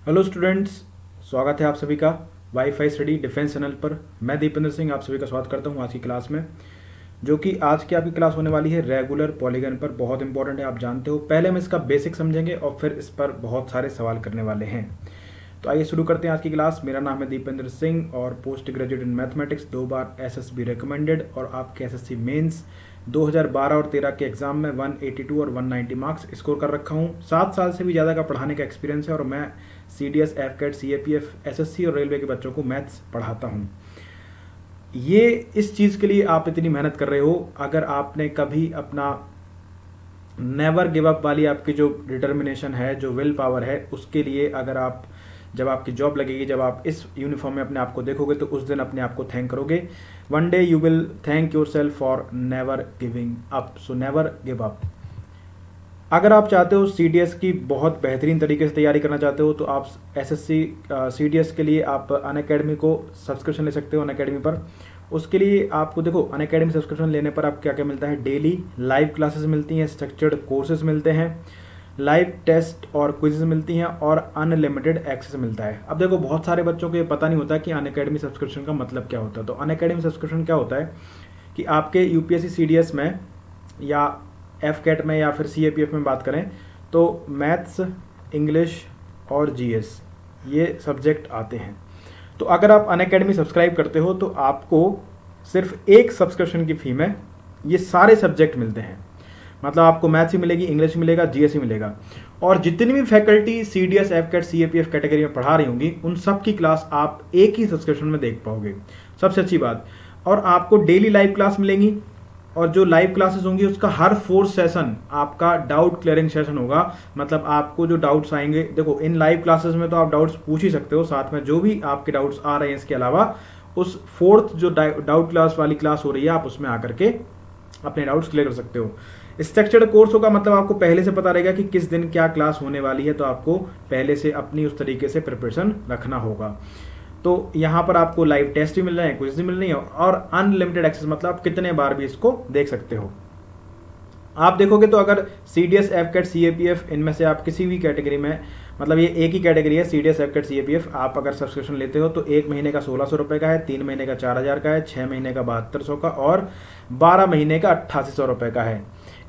Hello students, स्वागत है आप सभी का वाईफाई स्टडी डिफेंस चैनल पर। मैं दीपेंद्र सिंह आप सभी का स्वागत करता हूं आज की क्लास में, जो कि आज की आपकी क्लास होने वाली है रेगुलर पॉलीगन पर। बहुत इंपॉर्टेंट है, आप जानते हो। पहले हम इसका बेसिक समझेंगे और फिर इस पर बहुत सारे सवाल करने वाले हैं। तो आइए शुरू करते हैं आज की क्लास। मेरा नाम है दीपेंद्र सिंह और post graduate in mathematics, 2 bar SSB recommended और आपके एसएससी मेंस 2012 और 13 के एग्जाम में 182 और 190 मार्क्स स्कोर कर रखा हूँ। 7 साल से भी ज़्यादा का पढ़ाने का एक्सपीरियंस है और मैं CDS, FCAT, CAPF, SSC और रेलवे के बच्चों को मैथ्स पढ़ाता हूँ। ये इस चीज़ के लिए आप इतनी मेहनत कर रहे हो, अगर आपने कभी अपना नेवर गिव अप वाली आपकी जो डिटर्मिनेशन है, जो विल पावर है, उसके लिए अगर आप जब आपकी जॉब लगेगी, जब आप इस यूनिफॉर्म में अपने आप को देखोगे तो उस दिन अपने आप को थैंक करोगे। One day you will thank your self for never giving up. So never give up. अगर आप चाहते हो CDS की बहुत बेहतरीन तरीके से तैयारी करना चाहते हो तो आप SSC CDS के लिए आप अनअकैडमी को सब्सक्रिप्शन ले सकते हो अनअकैडमी पर। उसके लिए आपको देखो, अनअकैडमी सब्सक्रिप्शन लेने पर आप क्या क्या मिलता है। डेली लाइव क्लासेस मिलती हैं, स्ट्रक्चर्ड कोर्सेज मिलते हैं, लाइव टेस्ट और क्विज़ मिलती हैं और अनलिमिटेड एक्सेस मिलता है। अब देखो, बहुत सारे बच्चों को ये पता नहीं होता कि अनअकैडमी सब्सक्रिप्शन का मतलब क्या होता है। तो अनअकैडमी सब्सक्रिप्शन क्या होता है कि आपके UPSC CDS में या FCAT में या फिर CAPF में बात करें तो मैथ्स, इंग्लिश और GS ये सब्जेक्ट आते हैं। तो अगर आप अनअकैडमी सब्सक्राइब करते हो तो आपको सिर्फ एक सब्सक्रिप्शन की फी में ये सारे सब्जेक्ट मिलते हैं। मतलब आपको मैथ्स ही मिलेगी, इंग्लिश मिलेगा, GS ही मिलेगा। और जितनी भी faculty CDS, FCAT, CAPF category में पढ़ा रही होंगी, उन सब की क्लास आप एक ही सब्सक्रिप्शन में देख पाओगे। सबसे अच्छी बात। और आपको डेली लाइव क्लास मिलेंगी और जो लाइव क्लासेस होंगी उसका हर 4 सेशन आपका डाउट क्लियरिंग सेशन होगा। मतलब आपको जो डाउट्स आएंगे, देखो इन लाइव क्लासेस में तो आप डाउट्स पूछ ही सकते हो, साथ में जो भी आपके डाउट्स आ रहे हैं इसके अलावा उस 4th जो डाउट क्लास वाली क्लास हो रही है, आप उसमें आकर के अपने डाउट्स क्लियर कर सकते हो। स्ट्रक्चर्ड कोर्स होगा, मतलब आपको पहले से पता रहेगा कि किस दिन क्या क्लास होने वाली है, तो आपको पहले से अपनी उस तरीके से प्रिपरेशन रखना होगा। तो यहाँ पर आपको लाइव टेस्ट भी मिल रहे हैं, क्विज भी मिल रही है और अनलिमिटेड एक्सेस, मतलब आप कितने बार भी इसको देख सकते हो। आप देखोगे तो अगर CDS, FCAT, CAPF इनमें से आप किसी भी कैटेगरी में, मतलब ये एक ही कैटेगरी है CDS, FCAT, CAPF, आप अगर सब्सक्रिप्शन लेते हो तो 1 महीने का 1600 रुपये का है, 3 महीने का 4000 का है, 6 महीने का 7200 का और 12 महीने का 8800 रुपये का है।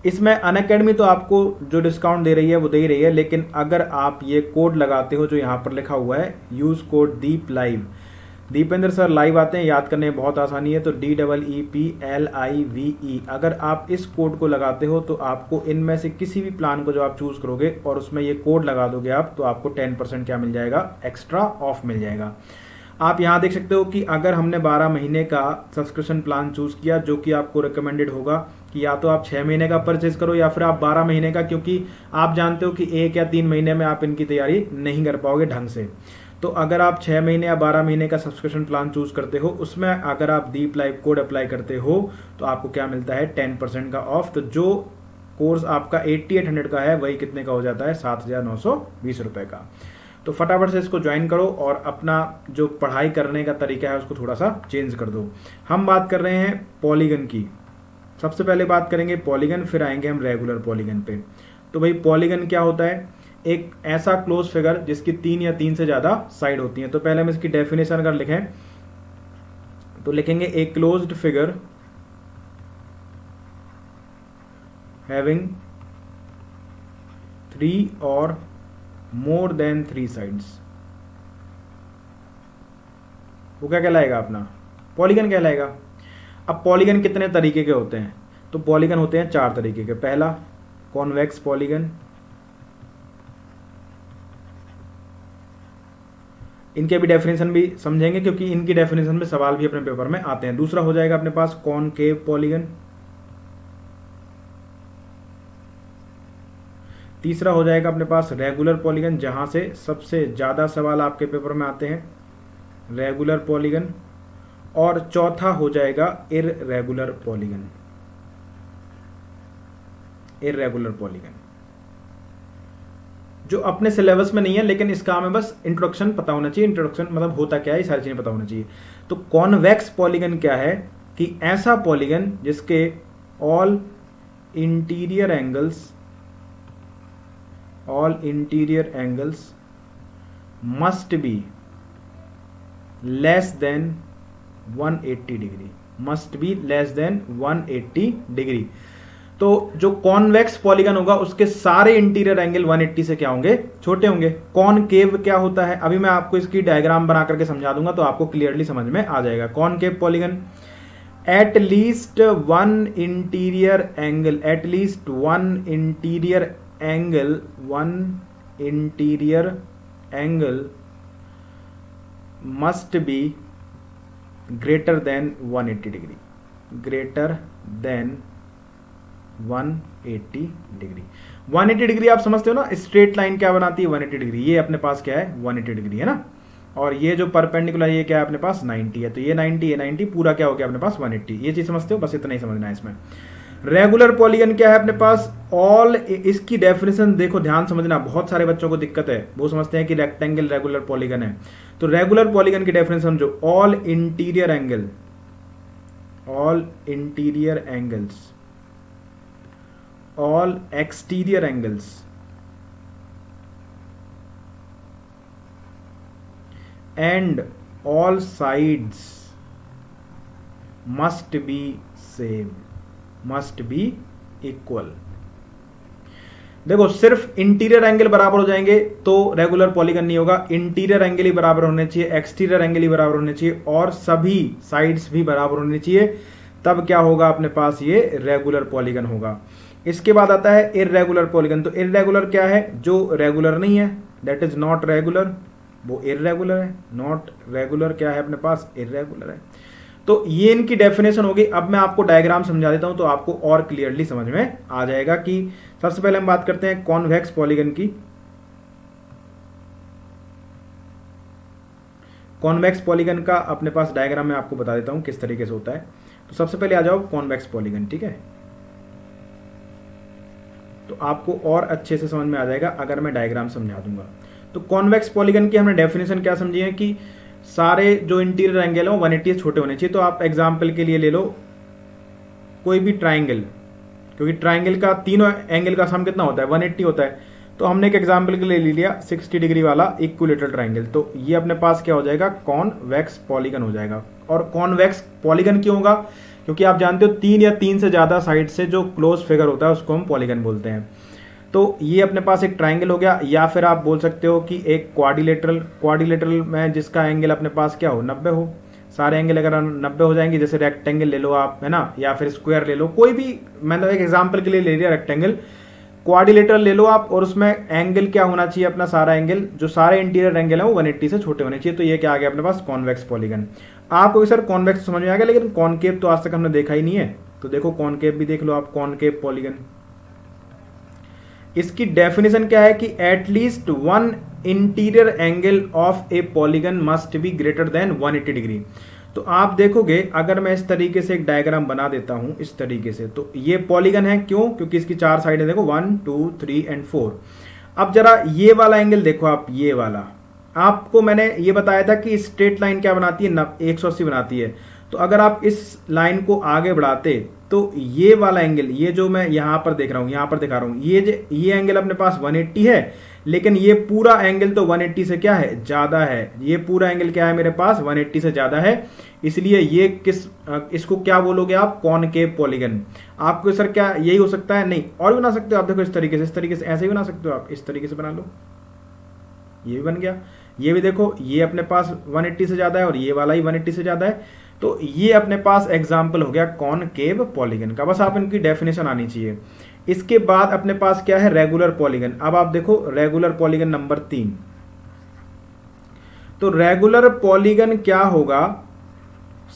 इसमें अनअकैडमी तो आपको जो डिस्काउंट दे रही है वो दे ही रही है, लेकिन अगर आप ये कोड लगाते हो जो यहाँ पर लिखा हुआ है, यूज कोड दीप लाइव, दीपेंद्र सर लाइव आते हैं, याद करने में बहुत आसानी है, तो DEEPLIVE, अगर आप इस कोड को लगाते हो तो आपको इनमें से किसी भी प्लान को जो आप चूज करोगे और उसमें ये कोड लगा दोगे आप, तो आपको 10% क्या मिल जाएगा, एक्स्ट्रा ऑफ मिल जाएगा। आप यहाँ देख सकते हो कि अगर हमने 12 महीने का सब्सक्रिप्शन प्लान चूज किया, जो कि आपको रिकमेंडेड होगा कि या तो आप 6 महीने का परचेज करो या फिर आप 12 महीने का, क्योंकि आप जानते हो कि 1 या 3 महीने में आप इनकी तैयारी नहीं कर पाओगे ढंग से। तो अगर आप 6 महीने या 12 महीने का सब्सक्रिप्शन प्लान चूज करते हो, उसमें अगर आप दीप लाइव कोड अप्लाई करते हो तो आपको क्या मिलता है, 10% का ऑफ। तो जो कोर्स आपका 8800 का है वही कितने का हो जाता है, 7920 रुपये का। तो फटाफट से इसको ज्वाइन करो और अपना जो पढ़ाई करने का तरीका है उसको थोड़ा सा चेंज कर दो। हम बात कर रहे हैं पॉलीगन की। सबसे पहले बात करेंगे पॉलीगन, फिर आएंगे हम रेगुलर पॉलीगन पे। तो भाई पॉलीगन क्या होता है, एक ऐसा क्लोज फिगर जिसकी 3 या 3 से ज्यादा साइड होती हैं। तो पहले हम इसकी डेफिनेशन अगर लिखें तो लिखेंगे ए क्लोज्ड फिगर हैविंग 3 और मोर देन 3 साइड्स, वो क्या कहलाएगा, अपना पॉलीगन कहलाएगा। अब पॉलीगन कितने तरीके के होते हैं, तो पॉलीगन होते हैं 4 तरीके के। पहला कॉन्वेक्स पॉलीगन, इनके भी डेफिनेशन भी समझेंगे क्योंकि इनकी डेफिनेशन में सवाल भी अपने पेपर में आते हैं। दूसरा हो जाएगा अपने पास कॉनकेव पॉलीगन, तीसरा हो जाएगा अपने पास रेगुलर पॉलीगन, जहां से सबसे ज्यादा सवाल आपके पेपर में आते हैं, रेगुलर पॉलीगन, और चौथा हो जाएगा इररेगुलर पॉलीगन, इररेगुलर पॉलीगन, जो अपने सिलेबस में नहीं है लेकिन इसका हमें बस इंट्रोडक्शन पता होना चाहिए। इंट्रोडक्शन मतलब होता क्या है, ये सारी चीजें पता होना चाहिए। तो कॉन्वेक्स पॉलीगन क्या है कि ऐसा पॉलीगन जिसके all interior angles must be less than 180 degree, must be less than 180 degree. तो जो कॉन्वेक्स पॉलीगन होगा उसके सारे इंटीरियर एंगल 180 से क्या होंगे, छोटे होंगे। कॉनकेव क्या होता है, अभी मैं आपको इसकी डायग्राम बना करके समझा दूंगा तो आपको क्लियरली समझ में आ जाएगा। Concave polygon, at least one interior angle, at least one interior angle, one interior angle must be greater than 180 degree, greater than 180 degree. 180 degree आप समझते हो ना, स्ट्रेट लाइन क्या बनाती है 180 डिग्री, ये अपने पास क्या है 180 डिग्री है ना, और ये जो परपेंडिकुलर ये क्या है अपने पास 90 है, तो ये 90 ये 90 पूरा क्या हो गया अपने पास 180। ये चीज समझते हो, बस इतना ही समझना है इसमें। रेगुलर पॉलीगन क्या है अपने पास, ऑल, इसकी डेफिनेशन देखो ध्यान समझना, बहुत सारे बच्चों को दिक्कत है, वो समझते हैं कि रेक्टेंगल रेगुलर पॉलीगन है। तो रेगुलर पॉलीगन की डेफिनेशन समझो, all interior angle, all interior angles, all exterior angles and all sides must be same, must be equal। देखो सिर्फ इंटीरियर एंगल बराबर हो जाएंगे तो रेगुलर पॉलीगन नहीं होगा, इंटीरियर एंगल ही बराबर होने चाहिए, एक्सटीरियर एंगल ही बराबर होने चाहिए और सभी साइड्स भी बराबर होने चाहिए, तब क्या होगा अपने पास ये रेगुलर पॉलीगन होगा। इसके बाद आता है इर्रेगुलर पॉलीगन। तो इर्रेगुलर क्या है, जो रेगुलर नहीं है, दैट इज नॉट रेगुलर, वो इर्रेगुलर है। नॉट रेगुलर क्या है अपने पास, इर्रेगुलर है। तो ये इनकी डेफिनेशन होगी। अब मैं आपको डायग्राम समझा देता हूं तो आपको और क्लियरली समझ में आ जाएगा कि सबसे पहले हम बात करते हैं कॉन्वेक्स पॉलीगन की। कॉन्वेक्स पॉलीगन का अपने पास डायग्राम मैं आपको बता देता हूं किस तरीके से होता है। तो सबसे पहले आ जाओ कॉन्वेक्स पॉलीगन, ठीक है, तो आपको और अच्छे से समझ में आ जाएगा अगर मैं डायग्राम समझा दूंगा। तो कॉन्वेक्स पॉलीगन की हमने डेफिनेशन क्या समझी है कि सारे जो इंटीरियर एंगल है 180 से छोटे होने चाहिए। तो आप एग्जांपल के लिए ले लो कोई भी ट्राइंगल, क्योंकि ट्राइंगल का तीनों एंगल का सम कितना होता है 180 होता है। तो हमने एक एग्जांपल के लिए ले लिया 60 डिग्री वाला इक्विलेटरल ट्राइंगल, तो ये अपने पास क्या हो जाएगा, कॉन्वेक्स पॉलीगन हो जाएगा। और कॉन्वेक्स पॉलीगन क्यों होगा, क्योंकि आप जानते हो 3 या 3 से ज्यादा साइड से जो क्लोज फिगर होता है उसको हम पॉलीगन बोलते हैं। तो ये अपने पास एक ट्राइंगल हो गया, या फिर आप बोल सकते हो कि एक क्वाड्रिलेटरल, क्वाड्रिलेटरल में जिसका एंगल अपने पास क्या हो 90 हो, सारे एंगल अगर 90 हो जाएंगे, जैसे रेक्टेंगल ले लो आप, है ना, या फिर स्क्वायर ले लो, कोई भी, मतलब एक एग्जांपल के लिए ले लिया रेक्टेंगल, क्वाड्रिलेटरल ले लो आप, और उसमें एंगल क्या होना चाहिए अपना, सारा एंगल जो सारे इंटीरियर एंगल है वो 180 से छोटे होने चाहिए। तो ये क्या आ गया अपने पास कॉन्वेक्स पॉलीगन। आपको सर कॉन्वेक्स समझ में आ गया, लेकिन कॉनकेव तो आज तक हमने देखा ही नहीं है। तो देखो कॉनकेव भी देख लो आप, कॉनकेव पॉलीगन, इसकी डेफिनेशन क्या है कि at least one interior angle of a polygon must be greater than 180 degree. तो आप देखोगे अगर मैं इस तरीके से एक डायग्राम बना देता हूं इस तरीके से, तो ये पॉलीगन है, क्यों, क्योंकि इसकी 4 साइडें देखो 1 2 3 एंड 4। अब जरा ये वाला एंगल देखो आप, ये वाला आपको मैंने ये बताया था कि स्ट्रेट लाइन क्या बनाती है 180 बनाती है। तो अगर आप इस लाइन को आगे बढ़ाते तो ये वाला एंगल, ये जो मैं यहां पर देख रहा हूं, यहां पर दिखा रहा हूं, ये एंगल अपने पास 180 है, लेकिन ये पूरा एंगल तो 180 से क्या है, ज्यादा है। ये पूरा एंगल क्या है मेरे पास 180 से ज्यादा है, इसलिए ये इसको क्या बोलोगे आप, कॉनकेव पॉलीगन। आपको सर क्या यही हो सकता है, नहीं और भी बना सकते हो आप। देखो इस तरीके से ऐसे ही बना सकते हो आप, इस तरीके से बना लो, ये भी बन गया। ये भी देखो, ये अपने पास 180 से ज्यादा है और ये वाला ही 180 से ज्यादा है। तो ये अपने पास एग्जाम्पल हो गया कॉनकेव पॉलीगन का। बस आप इनकी डेफिनेशन आनी चाहिए। इसके बाद अपने पास क्या है, रेगुलर पॉलीगन। अब आप देखो रेगुलर पॉलीगन नंबर 3। तो रेगुलर पॉलीगन क्या होगा,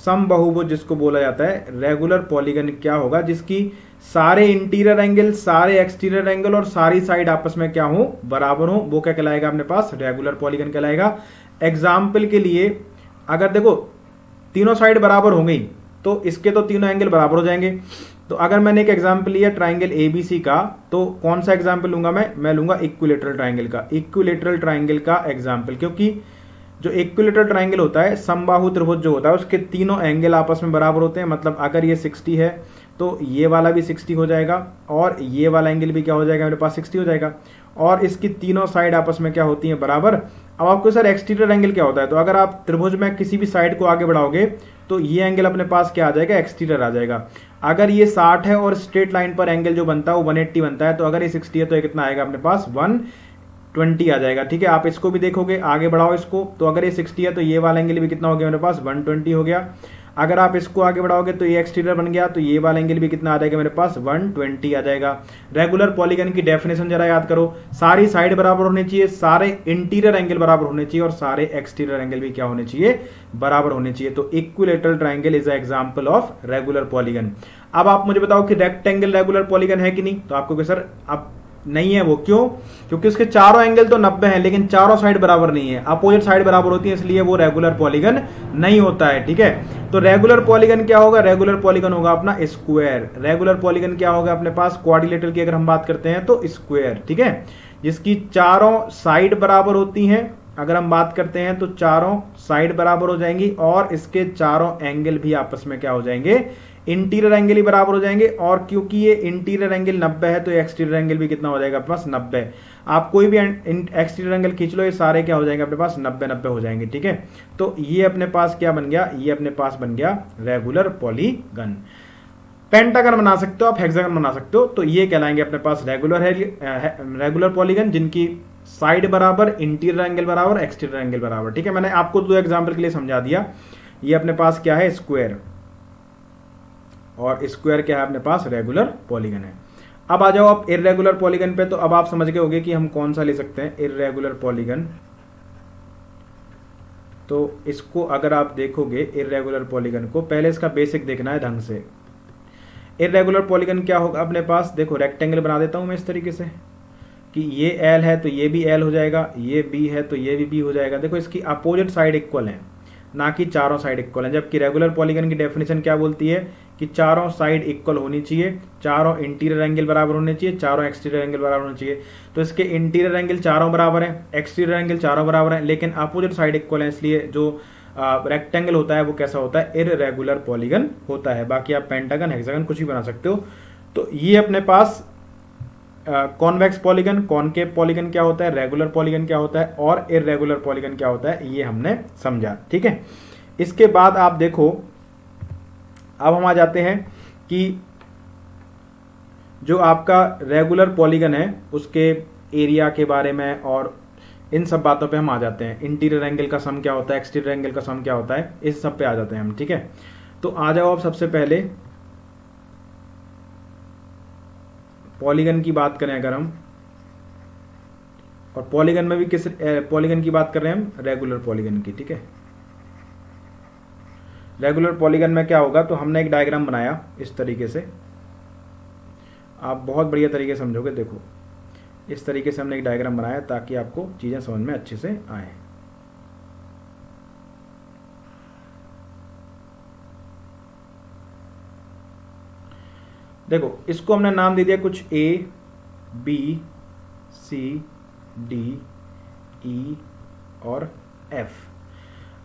समबाहुभुज जिसको बोला जाता है। रेगुलर पॉलीगन क्या होगा, जिसकी सारे इंटीरियर एंगल, सारे एक्सटीरियर एंगल और सारी साइड आपस में क्या हो, बराबर हो, वो क्या कहलाएगा अपने पास, रेगुलर पॉलीगन कहलाएगा। एग्जाम्पल के लिए अगर देखो तीनों साइड बराबर हो गई तो इसके तो तीनों एंगल बराबर हो जाएंगे। तो अगर मैंने एक एग्जाम्पल लिया ट्राइंगल एबीसी का, तो कौन सा एग्जाम्पल लूंगा मैं लूंगा इक्विलेटरल ट्राइंगल का। इक्विलेटरल ट्राइंगल का एग्जाम्पल, क्योंकि जो इक्विलेटरल ट्राइंगल होता है, समबाहु त्रिभुज जो होता है, उसके तीनों एंगल आपस में बराबर होते हैं। मतलब अगर ये 60 है तो ये वाला भी 60 हो जाएगा और ये वाला एंगल भी क्या हो जाएगा मेरे पास 60 हो जाएगा। और इसकी तीनों साइड आपस में क्या होती हैं, बराबर। अब आपको सर एक्सटीरियर एंगल क्या होता है, तो अगर आप त्रिभुज में किसी भी साइड को आगे बढ़ाओगे तो ये एंगल अपने पास क्या आ जाएगा, एक्सटीरियर आ जाएगा। अगर ये 60 है और स्ट्रेट लाइन पर एंगल जो बनता है वो 180 बनता है, तो अगर ये 60 है तो ये कितना आएगा अपने पास, 120 आ जाएगा। ठीक है, आप इसको भी देखोगे, आगे बढ़ाओ इसको, तो अगर ये 60 है तो ये वाला एंगल भी कितना हो गया मेरे पास, 120 हो गया। अगर आप इसको आगे बढ़ाओगे तो ये एक्सटीरियर बन गया, तो ये वाला एंगल भी कितना आ जाएगा मेरे पास, 120 आ जाएगा। रेगुलर पॉलीगन की डेफिनेशन जरा याद करो, सारी साइड बराबर होनी चाहिए, सारे इंटीरियर एंगल बराबर होने चाहिए और सारे एक्सटीरियर एंगल भी क्या होने चाहिए, बराबर होने चाहिए। तो equilateral triangle is a example of regular polygon. अब आप मुझे बताओ कि रेक्टेंगल रेगुलर पॉलीगन है कि नहीं, तो आपको कि सर अब नहीं है वो, क्यों, क्योंकि उसके चारों एंगल तो 90 हैं लेकिन चारों साइड बराबर नहीं है, अपोजिट साइड बराबर होती है, इसलिए वो रेगुलर पॉलीगन नहीं होता है। ठीक है, तो रेगुलर पॉलीगन क्या होगा, रेगुलर पॉलीगन होगा अपना स्क्वायर। रेगुलर पॉलीगन क्या होगा अपने पास, क्वाड्रिलेटरल की अगर हम बात करते हैं तो स्क्वायर। ठीक है, जिसकी चारों साइड बराबर होती हैं, अगर हम बात करते हैं तो चारों साइड बराबर हो जाएंगी और इसके चारों एंगल भी आपस में क्या हो जाएंगे, इंटीरियर एंगल ही बराबर हो जाएंगे। और क्योंकि ये इंटीरियर एंगल 90 है तो एक्सटीरियर एंगल भी कितना हो जाएगा अपने पास, 90। आप कोई भी एक्सटीरियर एंगल खींच लो, ये सारे क्या हो जाएंगे अपने पास, 90 हो जाएंगे। ठीक है, तो ये अपने पास क्या बन गया, ये अपने पास बन गया रेगुलर पॉलीगन। पेंटागन बना सकते हो आप, हेक्सागन बना सकते हो, तो ये कहलाएंगे अपने पास रेगुलर पॉलीगन जिनकी साइड बराबर, इंटीरियर एंगल बराबर, एक्सटीरियर एंगल बराबर। ठीक है, मैंने आपको 2 एग्जाम्पल के लिए समझा दिया। ये अपने पास क्या है, स्क्वायर, और स्क्वायर क्या है अपने पास, रेगुलर पॉलीगन है। अब आ जाओ आप इर्रेगुलर पॉलीगन पे, तो अब आप समझ गए होंगे कि हम कौन सा ले सकते हैं, इर्रेगुलर पॉलीगन। तो इसको अगर आप देखोगे इर्रेगुलर पॉलीगन को, पहले इसका बेसिक देखना है ढंग से। इर्रेगुलर पॉलीगन क्या होगा अपने पास, देखो रेक्टेंगल बना देता हूं मैं इस तरीके से कि ये एल है तो ये भी एल हो जाएगा, ये बी है तो ये भी बी हो जाएगा। देखो इसकी अपोजिट साइड इक्वल है, ना कि चारों साइड इक्वल है, जबकि रेगुलर पॉलीगन की डेफिनेशन क्या बोलती है कि चारों साइड इक्वल होनी चाहिए, चारों इंटीरियर एंगल बराबर होने चाहिए, चारों एक्सटीरियर एंगल बराबर होने चाहिए। तो इसके इंटीरियर एंगल चारों बराबर है, एक्सटीरियर एंगल चारों बराबर है, लेकिन अपोजिट साइड इक्वल है, इसलिए जो रेक्टेंगल होता है वो कैसा होता है, इर्रेगुलर पॉलीगन होता है। बाकी आप पेंटागन, हेक्सागन कुछ भी बना सकते हो। तो ये अपने पास कॉन्वेक्स पॉलीगन, कॉनकेव पॉलीगन क्या होता है, रेगुलर पॉलीगन क्या होता है और इर्रेगुलर पॉलीगन क्या होता है, ये हमने समझा। ठीक है, इसके बाद आप देखो, अब हम आ जाते हैं कि जो आपका रेगुलर पॉलीगन है उसके एरिया के बारे में और इन सब बातों पे हम आ जाते हैं। इंटीरियर एंगल का सम क्या होता है, एक्सटीरियर एंगल का सम क्या होता है, इस सब पे आ जाते हैं हम। ठीक है, तो आ जाओ अब सबसे पहले पॉलीगन की बात करें अगर हम, और पॉलीगन में भी किस पॉलीगन की बात कर रहे हैं हम, रेगुलर पॉलीगन की। ठीक है, रेगुलर पॉलीगन में क्या होगा, तो हमने एक डायग्राम बनाया इस तरीके से, आप बहुत बढ़िया तरीके से समझोगे। देखो इस तरीके से हमने एक डायग्राम बनाया ताकि आपको चीजें समझ में अच्छे से आए। देखो इसको हमने नाम दे दिया कुछ A B C D E और F।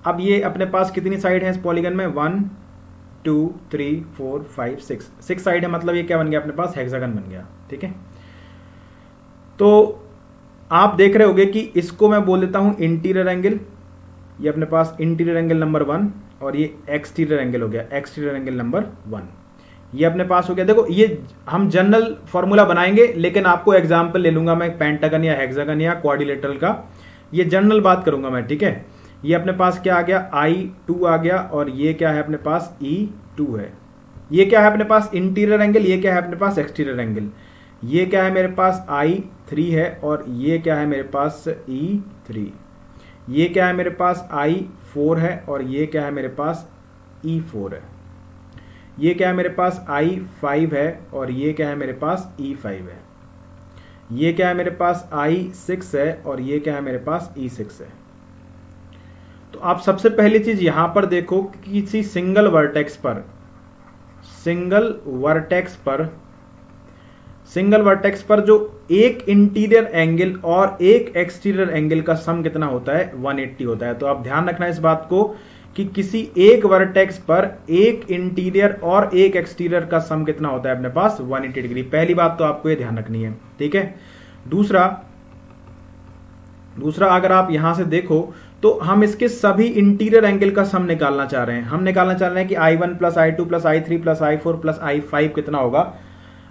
अब ये अपने पास कितनी साइड है इस पॉलीगन में, 1 2 3 4 5 6 साइड है, मतलब ये क्या बन गया अपने पास, हेक्सागन बन गया। ठीक है, तो आप देख रहे होंगे कि इसको मैं बोल देता हूं इंटीरियर एंगल, ये अपने पास इंटीरियर एंगल नंबर 1, और ये एक्सटीरियर एंगल हो गया एक्सटीरियर एंगल नंबर 1, ये अपने पास हो गया। देखो ये हम जनरल फॉर्मूला बनाएंगे, लेकिन आपको एग्जांपल ले लूंगा मैं पेंटागन या हेक्सागन या क्वाड्रिलेटरल का, ये जनरल बात करूंगा मैं। ठीक है, ये अपने पास क्या आ गया, I2 आ गया, और ये क्या है अपने पास, E2 है। ये क्या है अपने पास, इंटीरियर एंगल, ये क्या है अपने पास, एक्सटीरियर एंगल। ये क्या है मेरे पास, I3 है, और ये क्या है मेरे पास, E3। ये क्या है मेरे पास, I4 है, और ये क्या है मेरे पास, E4 है। ये क्या है मेरे पास, I5 है, और ये क्या है मेरे पास, E5 है। ये क्या है मेरे पास, I6 है, और ये क्या है मेरे पास, E6 है। तो आप सबसे पहली चीज यहां पर देखो कि किसी सिंगल वर्टेक्स पर जो एक इंटीरियर एंगल और एक एक्सटीरियर एंगल का सम कितना होता है, 180 होता है। तो आप ध्यान रखना इस बात को कि किसी एक वर्टेक्स पर एक इंटीरियर और एक एक्सटीरियर का सम कितना होता है अपने पास, 180 डिग्री। पहली बात तो आपको ये ध्यान रखनी है। ठीक है, दूसरा दूसरा अगर आप यहां से देखो तो हम इसके सभी इंटीरियर एंगल का सम निकालना चाह रहे हैं। हम निकालना चाह रहे हैं कि I1 plus I2 plus I3 plus I4 plus I5 कितना होगा,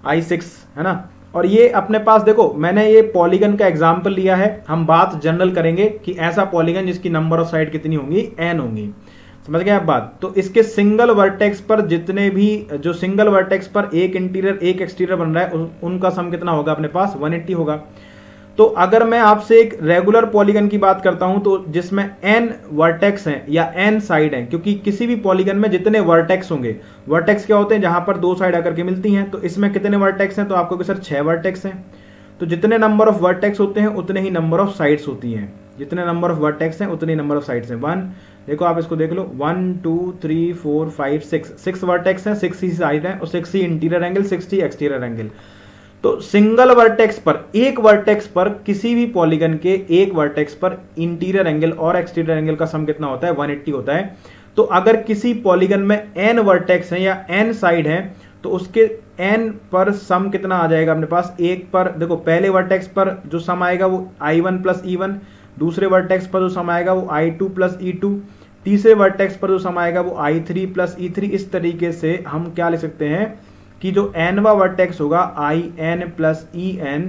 I6, है ना। और ये अपने पास देखो मैंने ये पॉलीगन का एग्जाम्पल लिया है, हम बात जनरल करेंगे कि ऐसा पॉलीगन जिसकी नंबर ऑफ साइड कितनी होंगी, n होंगी। समझ गए आप बात। तो इसके सिंगल वर्टेक्स पर जितने भी जो सिंगल वर्टेक्स पर एक इंटीरियर एक एक्सटीरियर बन रहा है उनका सम कितना होगा अपने पास, 180 होगा। तो अगर मैं आपसे एक रेगुलर पॉलीगन की बात करता हूं तो जिसमें n वर्टेक्स हैं या n साइड हैं, क्योंकि किसी भी पॉलीगन में जितने वर्टेक्स होंगे, वर्टेक्स क्या होते हैं, जहां पर दो साइड आकर के मिलती हैं, तो इसमें कितने वर्टेक्स हैं, तो आपको सर 6 वर्टेक्स हैं। तो जितने नंबर ऑफ वर्टेक्स होते हैं उतने ही नंबर ऑफ साइड्स होती हैं, जितने नंबर ऑफ वर्टेक्स हैं उतने ही नंबर ऑफ साइड्स हैं। 1 देखो आप इसको देख लो, 1 2 3 4 5 6 वर्टेक्स हैं, 6 ही साइड हैं और 6 ही इंटीरियर एंगल, 6 ही एक्सटीरियर एंगल। तो सिंगल वर्टेक्स पर, एक वर्टेक्स पर किसी भी पॉलीगन के एक वर्टेक्स पर इंटीरियर एंगल और एक्सटीरियर एंगल का सम कितना होता है, 180 होता है। तो अगर किसी पॉलीगन में n वर्टेक्स हैं या n साइड हैं तो उसके n पर सम कितना आ जाएगा अपने पास, एक पर देखो पहले वर्टेक्स पर जो सम आएगा वो I1 प्लस E1, दूसरे वर्टेक्स पर जो सम आएगा वो I2 प्लस E2, तीसरे वर्टेक्स पर जो सम आएगा वो I3 प्लस E3। इस तरीके से हम क्या लिख सकते हैं कि जो nवा वर्टेक्स होगा IN प्लस EN,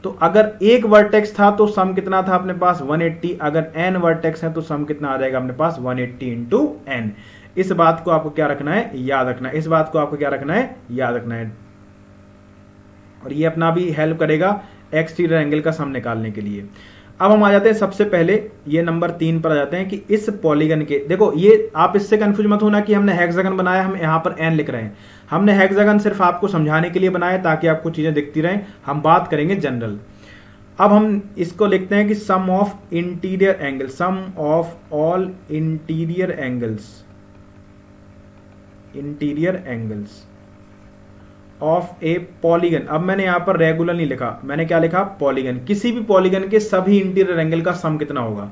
तो अगर एक वर्टेक्स था तो सम कितना था अपने पास 180, अगर n वर्टेक्स है तो सम कितना आ जाएगा अपने पास 180 इंटू n। इस बात को आपको क्या रखना है, याद रखना है, इस बात को आपको क्या रखना है, याद रखना है। और ये अपना भी हेल्प करेगा एक्सटीरियर एंगल का सम निकालने के लिए। अब हम आ जाते हैं सबसे पहले ये नंबर 3 पर आ जाते हैं कि इस पॉलीगन के, देखो ये आप इससे कंफ्यूज मत होना कि हमने हेक्सागन बनाया, हम यहाँ पर n लिख रहे हैं। हमने हेक्सागन सिर्फ आपको समझाने के लिए बनाया ताकि आपको चीजें दिखती रहें, हम बात करेंगे जनरल। अब हम इसको लिखते हैं कि sum of interior angle, sum of all interior angles of a polygon. अब मैंने यहां पर रेगुलर नहीं लिखा, मैंने क्या लिखा, पॉलीगन। किसी भी पॉलीगन के सभी इंटीरियर एंगल का सम कितना होगा।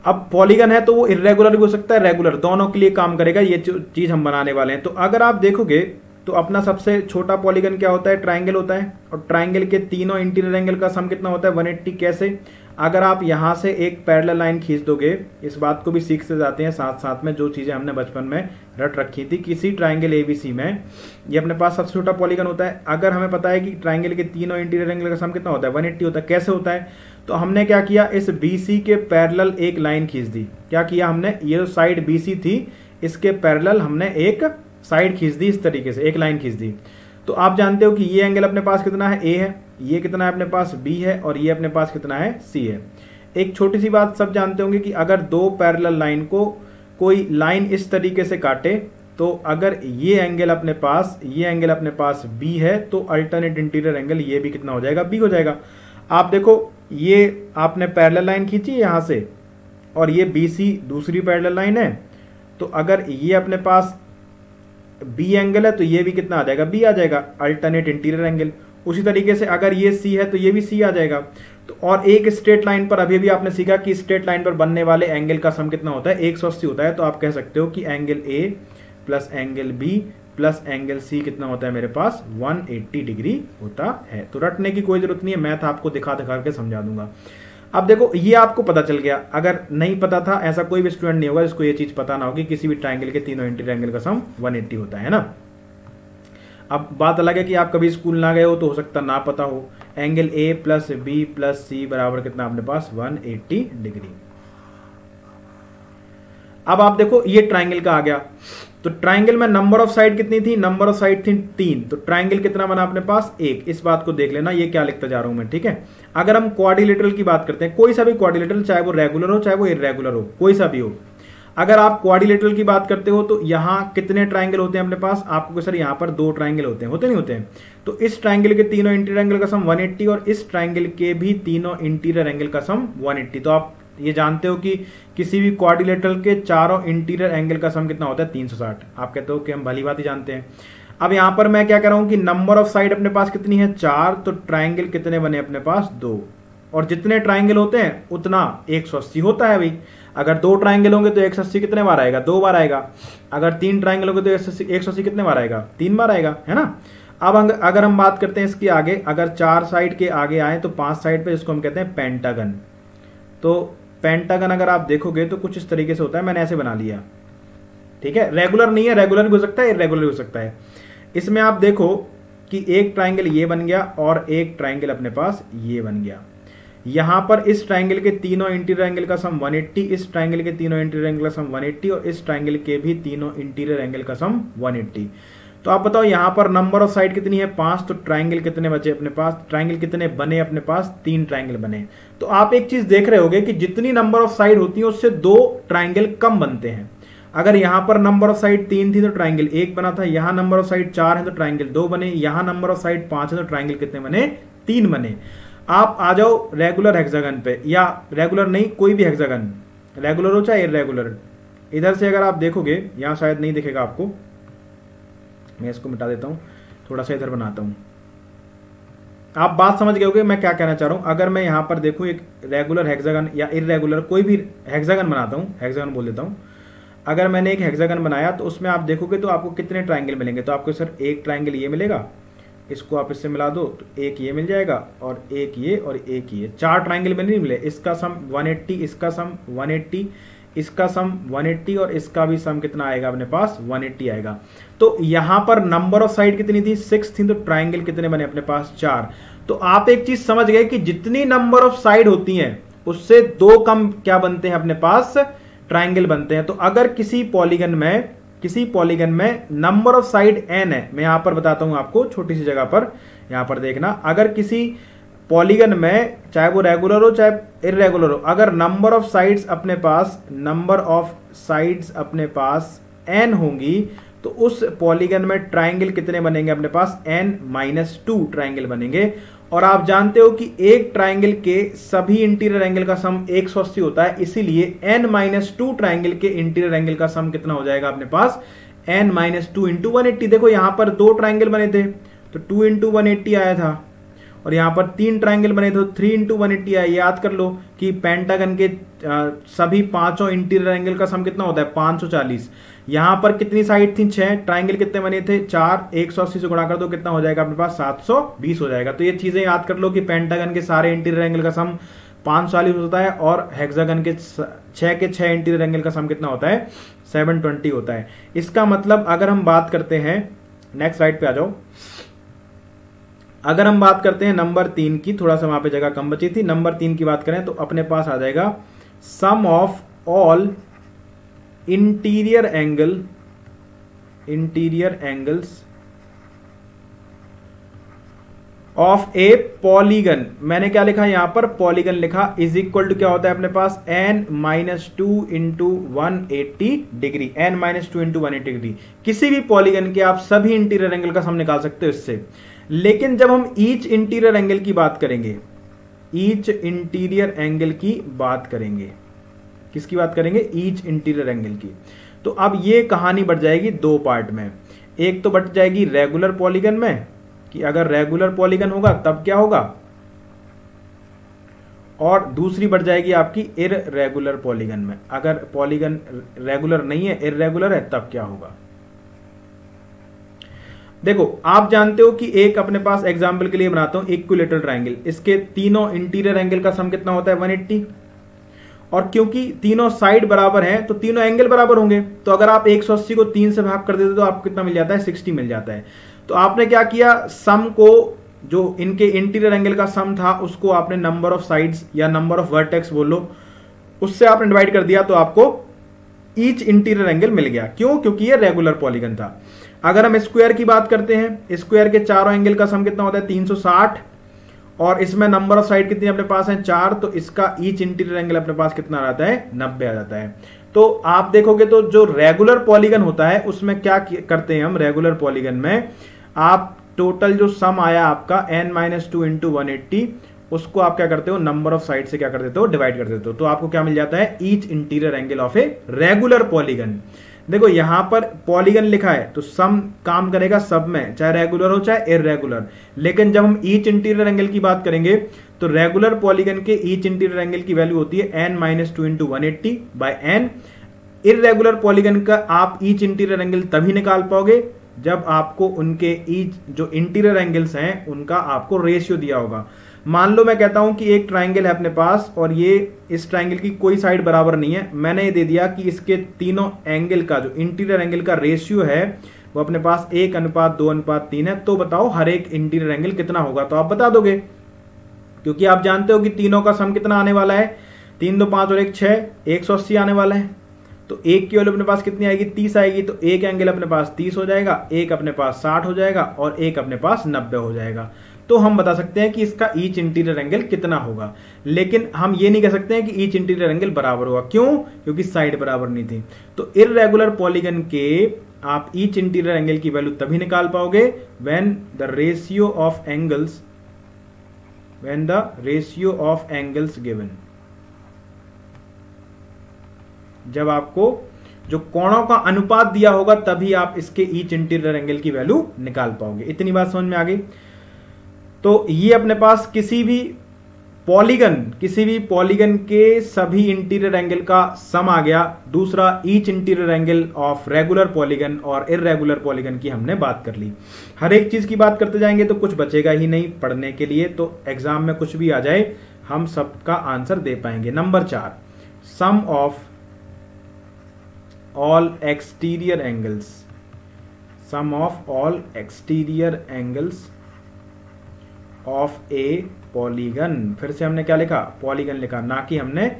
अब पॉलीगन है तो वो इर्रेगुलर भी हो सकता है, रेगुलर, दोनों के लिए काम करेगा, ये चीज हम बनाने वाले हैं। तो अगर आप देखोगे तो अपना सबसे छोटा पॉलीगन क्या होता है, ट्राइंगल होता है, और ट्राइंगल के तीनों इंटीरियर एंगल का सम कितना होता है, 180। कैसे, अगर आप यहां से एक पैरेलल लाइन खींच दोगे, इस बात को भी सीख से जाते हैं साथ साथ में, जो चीजें हमने बचपन में रट रखी थी, किसी ट्राइंगल एबीसी में ये अपने पास सबसे छोटा पॉलीगन होता है। अगर हमें पता है कि ट्राइंगल के तीनों इंटीरियर एंगल का सम कितना होता है, 180 होता है। कैसे होता है, तो हमने क्या किया, इस BC के पैरेलल एक लाइन खींच दी। क्या किया हमने, ये जो साइड BC थी इसके पैरेलल हमने एक साइड खींच दी, इस तरीके से एक लाइन खींच दी। तो आप जानते हो कि ये एंगल अपने पास कितना है, A है, ये कितना है अपने पास, B है, और ये अपने पास कितना है, C है। एक छोटी सी बात सब जानते होंगे कि अगर दो पैरेलल लाइन को कोई लाइन इस तरीके से काटे तो अगर ये एंगल अपने पास B है तो अल्टरनेट इंटीरियर एंगल ये भी कितना हो जाएगा, B हो जाएगा। आप देखो ये आपने पैरेलल लाइन खींची यहां से और ये BC दूसरी पैरेलल लाइन है, तो अगर ये अपने पास B एंगल है तो ये भी कितना आ जाएगा, B आ जाएगा, अल्टरनेट इंटीरियर एंगल। उसी तरीके से अगर ये C है तो ये भी C आ जाएगा। तो और एक स्ट्रेट लाइन पर अभी भी आपने सीखा कि स्ट्रेट लाइन पर बनने वाले एंगल का सम कितना होता है, 180 होता है। तो आप कह सकते हो कि angle A plus angle B plus angle C कितना होता है मेरे पास, 180 डिग्री होता है। तो रटने की कोई जरूरत नहीं है, मैथ आपको दिखा दिखा के समझा दूंगा। अब देखो ये आपको पता चल गया, अगर नहीं पता था, ऐसा कोई भी स्टूडेंट नहीं होगा जिसको ये चीज पता ना होगी, किसी भी ट्राइंगल के तीनों इंटीरियर एंगल का सम 180 होता है ना। अब बात अलग है कि आप कभी स्कूल ना गए हो तो हो सकता ना पता हो। Angle A plus B plus C बराबर कितना अपने पास, 180 डिग्री। अब आप देखो ये ट्राइंगल का आ गया, तो ट्राइंगल में नंबर ऑफ साइड कितनी थी, नंबर ऑफ साइड थी 3, तो ट्राइंगल कितना बना अपने पास, 1। इस बात को देख लेना, ये क्या लिखता जा रहा हूं मैं, ठीक है। अगर हम क्वाड्रिलेटरल की बात करते हैं, कोई सा भी क्वाड्रिलेटरल, चाहे वो रेगुलर हो चाहे वो इर्रेगुलर हो, कोई सा भी हो, अगर आप क्वाड्रिलेटरल की बात करते हो तो यहाँ कितने ट्राइंगल होते हैं अपने पास, आपको सर यहाँ पर 2 ट्राइंगल होते हैं, होते नहीं होते हैं। तो इस ट्राइंगल के तीनों इंटीरियर एंगल का सम 180 और इस ट्राइंगल के भी तीनों इंटीरियर एंगल का सम 180। तो आप ये जानते हो कि किसी भी क्वाड्रिलेटरल के चारों इंटीरियर एंगल का सम कितना होता है, 360। आप कहते हो कि हम भली बात ही जानते हैं। अब यहां पर मैं क्या कर रहा हूं कि नंबर ऑफ साइड अपने पास कितनी है, 4, तो ट्राइंगल कितने बने अपने पास, 2, और जितने ट्राइंगल होते हैं उतना 180 होता है भाई। अगर 2 ट्राइंगल होंगे तो 180 कितने बार आएगा, 2 बार आएगा। अगर 3 ट्राइंगल होंगे तो 180 कितने बार आएगा, 3 बार आएगा, है ना। अब अगर हम बात करते हैं इसकी आगे, अगर 4 साइड के आगे आए तो 5 साइड पे, जिसको हम कहते हैं पेंटागन, तो पेंटागन अगर आप देखोगे तो कुछ इस तरीके से होता है, मैंने ऐसे बना लिया, ठीक है। रेगुलर नहीं है, रेगुलर भी हो सकता है, इरेगुलर भी हो सकता है। इसमें आप देखो कि एक ट्राइंगल ये बन गया और एक ट्राइंगल अपने पास ये बन गया। यहां पर इस ट्राइंगल के तीनों इंटीरियर एंगल का सम 180, इस ट्राइंगल के तीनों इंटीरियर एंगल का सम 180 और इस ट्राइंगल के भी तीनों इंटीरियर एंगल का सम 180। तो आप बताओ यहां पर नंबर ऑफ साइड कितनी है? 5। तो ट्राइंगल कितने बचे अपने पास? ट्राइंगल कितने बने अपने पास? 3 ट्राइंगल बने। तो आप एक चीज देख रहे होगे कि जितनी नंबर ऑफ साइड होती है उससे 2 ट्राइंगल कम बनते हैं। अगर यहां पर नंबर ऑफ साइड 3 थी तो ट्राइंगल 1 बना था, यहां नंबर ऑफ साइड 4 है तो ट्राइंगल 2 बने, यहां नंबर ऑफ साइड 5 है तो ट्राइंगल कितने बने? 3 बने। आप आ जाओ रेगुलर हेक्सागन पे, या रेगुलर नहीं कोई भी हेक्सागन, रेगुलर हो चाहे इरेगुलर। इधर से अगर आप देखोगे, यहां शायद नहीं दिखेगा आपको, मैं इसको मिटा देता हूं, थोड़ा सा इधर बनाता हूं। आप बात समझ गए होगे मैं क्या कहना चाह रहा हूं। अगर मैं यहां पर देखूं एक रेगुलर हेक्सागन या इरेगुलर कोई भी हेक्सागन बनाता हूं, हेक्सागन बोल देता हूं। अगर मैंने एक हेक्सागन बनाया तो उसमें आप देखोगे तो आपको कितने ट्राइंगल मिलेंगे? तो आपको सर एक ट्राइंगल ये मिलेगा, इसको आप इससे मिला दो तो एक ये मिल जाएगा और एक ये और एक ये, 4 ट्राइंगल में नहीं मिले। इसका सम 180, इसका सम 180, इसका सम 180 और इसका भी सम कितना आएगा अपने पास? 180 आएगा। तो यहां पर नंबर ऑफ साइड कितनी थी? 6 थी। तो ट्राइंगल कितने बने अपने पास? 4। तो आप एक चीज समझ गए कि जितनी नंबर ऑफ साइड होती हैं उससे 2 कम क्या बनते हैं अपने पास? ट्राइंगल बनते हैं। तो अगर किसी पॉलीगन में नंबर ऑफ साइड n है, मैं यहां पर बताता हूं आपको छोटी सी जगह पर, यहां पर देखना, अगर किसी पॉलीगन में चाहे वो रेगुलर हो चाहे इरेगुलर हो, अगर नंबर ऑफ साइड्स अपने पास n होंगी तो उस पॉलीगन में ट्राइंगल कितने बनेंगे अपने पास? n-2 ट्राइंगल बनेंगे। और आप जानते हो कि एक ट्राइंगल के सभी इंटीरियर एंगल का सम 180 होता है, इसीलिए n-2 ट्राइंगल के इंटीरियर एंगल का सम कितना हो जाएगा अपने पास? n-2 into 180। देखो यहां पर 2 ट्राइंगल बने थे तो 2 इंटू 180 आया था, और यहां पर 3 ट्राइंगल बने थे तो 3 इंटू 180 आया। याद कर लो कि पेंटागन के सभी 5 इंटीरियर एंगल का सम कितना होता है? 540। यहां पर कितनी साइड थी? 6। ट्राइंगल कितने बने थे? 4। 180 से गुणा कर दो, कितना हो जाएगा अपने पास? 720 हो जाएगा। तो ये चीजें याद कर लो कि पेंटागन के सारे इंटीरियर एंगल का सम 540 होता है और हेक्सागन के 6 इंटीरियर एंगल का सम कितना होता है? 720 होता है। इसका मतलब अगर हम बात करते हैं, नेक्स्ट स्लाइड पे आ जाओ, अगर हम बात करते हैं नंबर 3 की, थोड़ा सा वहां पे जगह कम बची थी, नंबर 3 की बात करें तो अपने पास आ जाएगा sum of all interior angles of a polygon. मैंने क्या लिखा यहां पर? पॉलीगन लिखा, इज इक्वल टू क्या होता है अपने पास? n-2 into 180 degree, n-2 into 180 degree. किसी भी पॉलीगन के आप सभी इंटीरियर एंगल का सम निकाल सकते हो इससे। लेकिन जब हम ईच इंटीरियर एंगल की बात करेंगे, ईच इंटीरियर एंगल की बात करेंगे, किसकी बात करेंगे? ईच इंटीरियर एंगल की। तो अब ये कहानी बढ़ जाएगी 2 पार्ट में। एक तो बढ़ जाएगी रेगुलर पॉलीगन में, कि अगर रेगुलर पॉलीगन होगा तब क्या होगा, और दूसरी बढ़ जाएगी आपकी इररेगुलर पॉलीगन में। अगर पॉलीगन रेगुलर नहीं है, इररेगुलर है, तब क्या होगा। देखो आप जानते हो कि एक अपने पास एग्जांपल के लिए बनाता हूं इक्विलेटरल ट्रायंगल, इसके तीनों इंटीरियर एंगल का सम कितना होता है? 180। और क्योंकि तीनों साइड बराबर हैं तो तीनों एंगल बराबर होंगे, तो अगर आप 180 को 3 से भाग कर देते तो आपको कितना मिल जाता है? 60 मिल जाता है। तो आपने क्या किया, सम को, जो इनके इंटीरियर एंगल का सम था उसको आपने नंबर ऑफ साइड्स या नंबर ऑफ वर्टेक्स बोलो, उससे आपने डिवाइड कर दिया तो आपको ईच इंटीरियर एंगल मिल गया। क्यों? क्योंकि ये रेगुलर पॉलीगन था। अगर हम स्क्वायर की बात करते हैं, स्क्वायर के चारों एंगल का सम कितना होता है? 360, और इसमें नंबर ऑफ साइड कितनी अपने पास है? 4, तो इसका ईच इंटीरियर एंगल अपने पास कितना आ जाता है? 90 आ जाता है। तो आप देखोगे तो जो रेगुलर पॉलीगन होता है उसमें क्या करते हैं हम? रेगुलर पॉलीगन में आप टोटल जो सम आया आपका n-2 इंटू 180, उसको आप क्या करते हो? नंबर ऑफ साइड से क्या कर देते हो? डिवाइड कर देते हो। तो आपको क्या मिल जाता है? Each interior angle of a regular polygon. देखो यहां पर पॉलीगन लिखा है तो सम काम करेगा सब में, चाहे रेगुलर हो चाहे इररेगुलर। लेकिन जब हम ईच इंटीरियर एंगल की बात करेंगे तो रेगुलर पॉलीगन के ईच इंटीरियर एंगल की वैल्यू होती है n-2 into 180 by n। Irregular polygon का आप ईच इंटीरियर एंगल तभी निकाल पाओगे जब आपको उनके ईच जो इंटीरियर एंगल्स हैं उनका आपको रेशियो दिया होगा। मान लो मैं कहता हूं कि एक ट्राइंगल है अपने पास और ये इस ट्राइंगल की कोई साइड बराबर नहीं है, मैंने ये दे दिया कि इसके तीनों एंगल का जो इंटीरियर एंगल का रेशियो है वो अपने पास 1:2:3 है। तो बताओ हर एक इंटीरियर एंगल कितना होगा, तो आप बता दोगे क्योंकि आप जानते हो कि तीनों का सम कितना आने वाला है, 3 2 5 और 1 6, 180 आने वाला है। तो एक की वैल्यू अपने पास कितनी आएगी, 30 आएगी। तो एक एंगल अपने पास 30 हो जाएगा, एक अपने पास 60 हो जाएगा और एक अपने पास 90 हो जाएगा। तो हम बता सकते हैं कि इसका ईच इंटीरियर एंगल कितना होगा, लेकिन हम ये नहीं कह सकते हैं कि ईच इंटीरियर एंगल बराबर होगा। क्यों? क्योंकि साइड बराबर नहीं थी। तो इर्रेगुलर पॉलीगन के आप ईच इंटीरियर एंगल की वैल्यू तभी निकाल पाओगे when the ratio of angles given, जब आपको जो कोणों का अनुपात दिया होगा तभी आप इसके ईच इंटीरियर एंगल की वैल्यू निकाल पाओगे। इतनी बात समझ में आ गई। तो ये अपने पास किसी भी पॉलीगन के सभी इंटीरियर एंगल का सम आ गया। दूसरा, each interior angle of regular polygon और इर्रेगुलर पॉलीगन की हमने बात कर ली। हर एक चीज की बात करते जाएंगे तो कुछ बचेगा ही नहीं पढ़ने के लिए, तो एग्जाम में कुछ भी आ जाए हम सबका आंसर दे पाएंगे। Number 4, sum of all exterior angles of a polygon। फिर से हमने क्या लिखा, पॉलीगन लिखा, ना कि हमने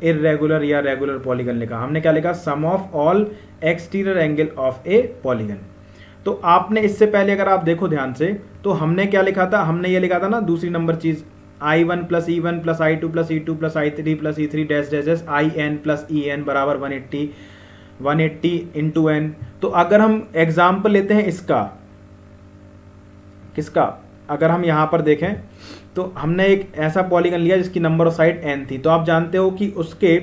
इर्रेगुलर या रेगुलर पॉलीगन लिखा। हमने क्या लिखा, sum of all exterior angle of a polygon. तो आपने इससे पहले अगर आप देखो ध्यान से तो हमने क्या लिखा था, हमने ये लिखा था ना दूसरी नंबर चीज, I1 + E1 + I2 + E2 + I3 + E3 dash dash IN + EN बराबर 180 इंटू n। तो अगर हम एग्जाम्पल लेते हैं इसका, किसका, अगर हम यहां पर देखें तो हमने एक ऐसा पॉलीगन लिया जिसकी नंबर ऑफ साइड n थी। तो आप जानते हो कि उसके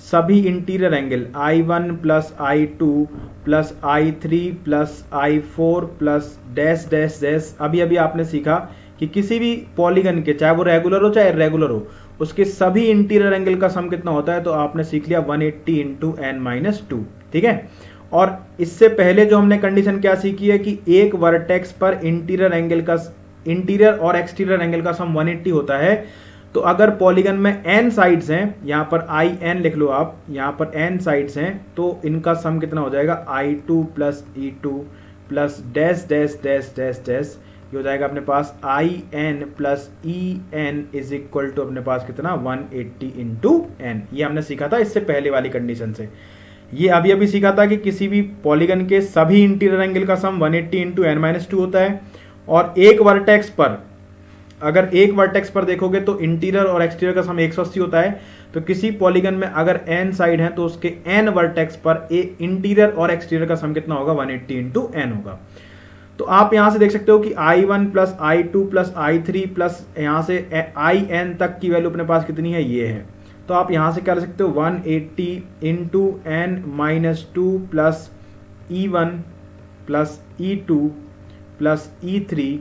सभी interior angle I1 + I2 + I3 + I4 + dash dash dash, अभी आपने सीखा कि किसी भी पॉलीगन के, चाहे वो रेगुलर हो चाहे इर्रेगुलर हो, उसके सभी इंटीरियर एंगल का सम कितना होता है। तो आपने सीख लिया 180 इंटू n-2, ठीक है। और इससे पहले जो हमने कंडीशन क्या सीखी है कि एक वर्टेक्स पर इंटीरियर और एक्सटीरियर एंगल का सम 180 होता है। तो अगर पॉलीगन में n साइड्स हैं, यहां पर IN लिख लो आप, यहां पर n साइड्स हैं, तो इनका सम कितना हो जाएगा, I2 + E2 + dash dash dash dash dash, ये हो जाएगा अपने पास IN + EN is equal to अपने पास कितना, 180 इंटू n। ये हमने सीखा था इससे पहले वाली कंडीशन से। ये अभी सीखा था कि किसी भी पॉलीगन के सभी इंटीरियर एंगल का सम 180 इंटू n-2 होता है। और एक वर्टेक्स पर, अगर एक वर्टेक्स पर देखोगे तो इंटीरियर और एक्सटीरियर का सम 180 होता है। तो किसी पॉलीगन में अगर n साइड है तो उसके n वर्टेक्स पर इंटीरियर और एक्सटीरियर का सम कितना होगा, 180 इंटू n होगा। तो आप यहां से देख सकते हो कि I1 + I2 + I3 प्लस यहां से IN तक की वैल्यू अपने पास कितनी है, ये है। तो आप यहां से क्या कर सकते हो, 180 into n-2 + E1 + E2 + E3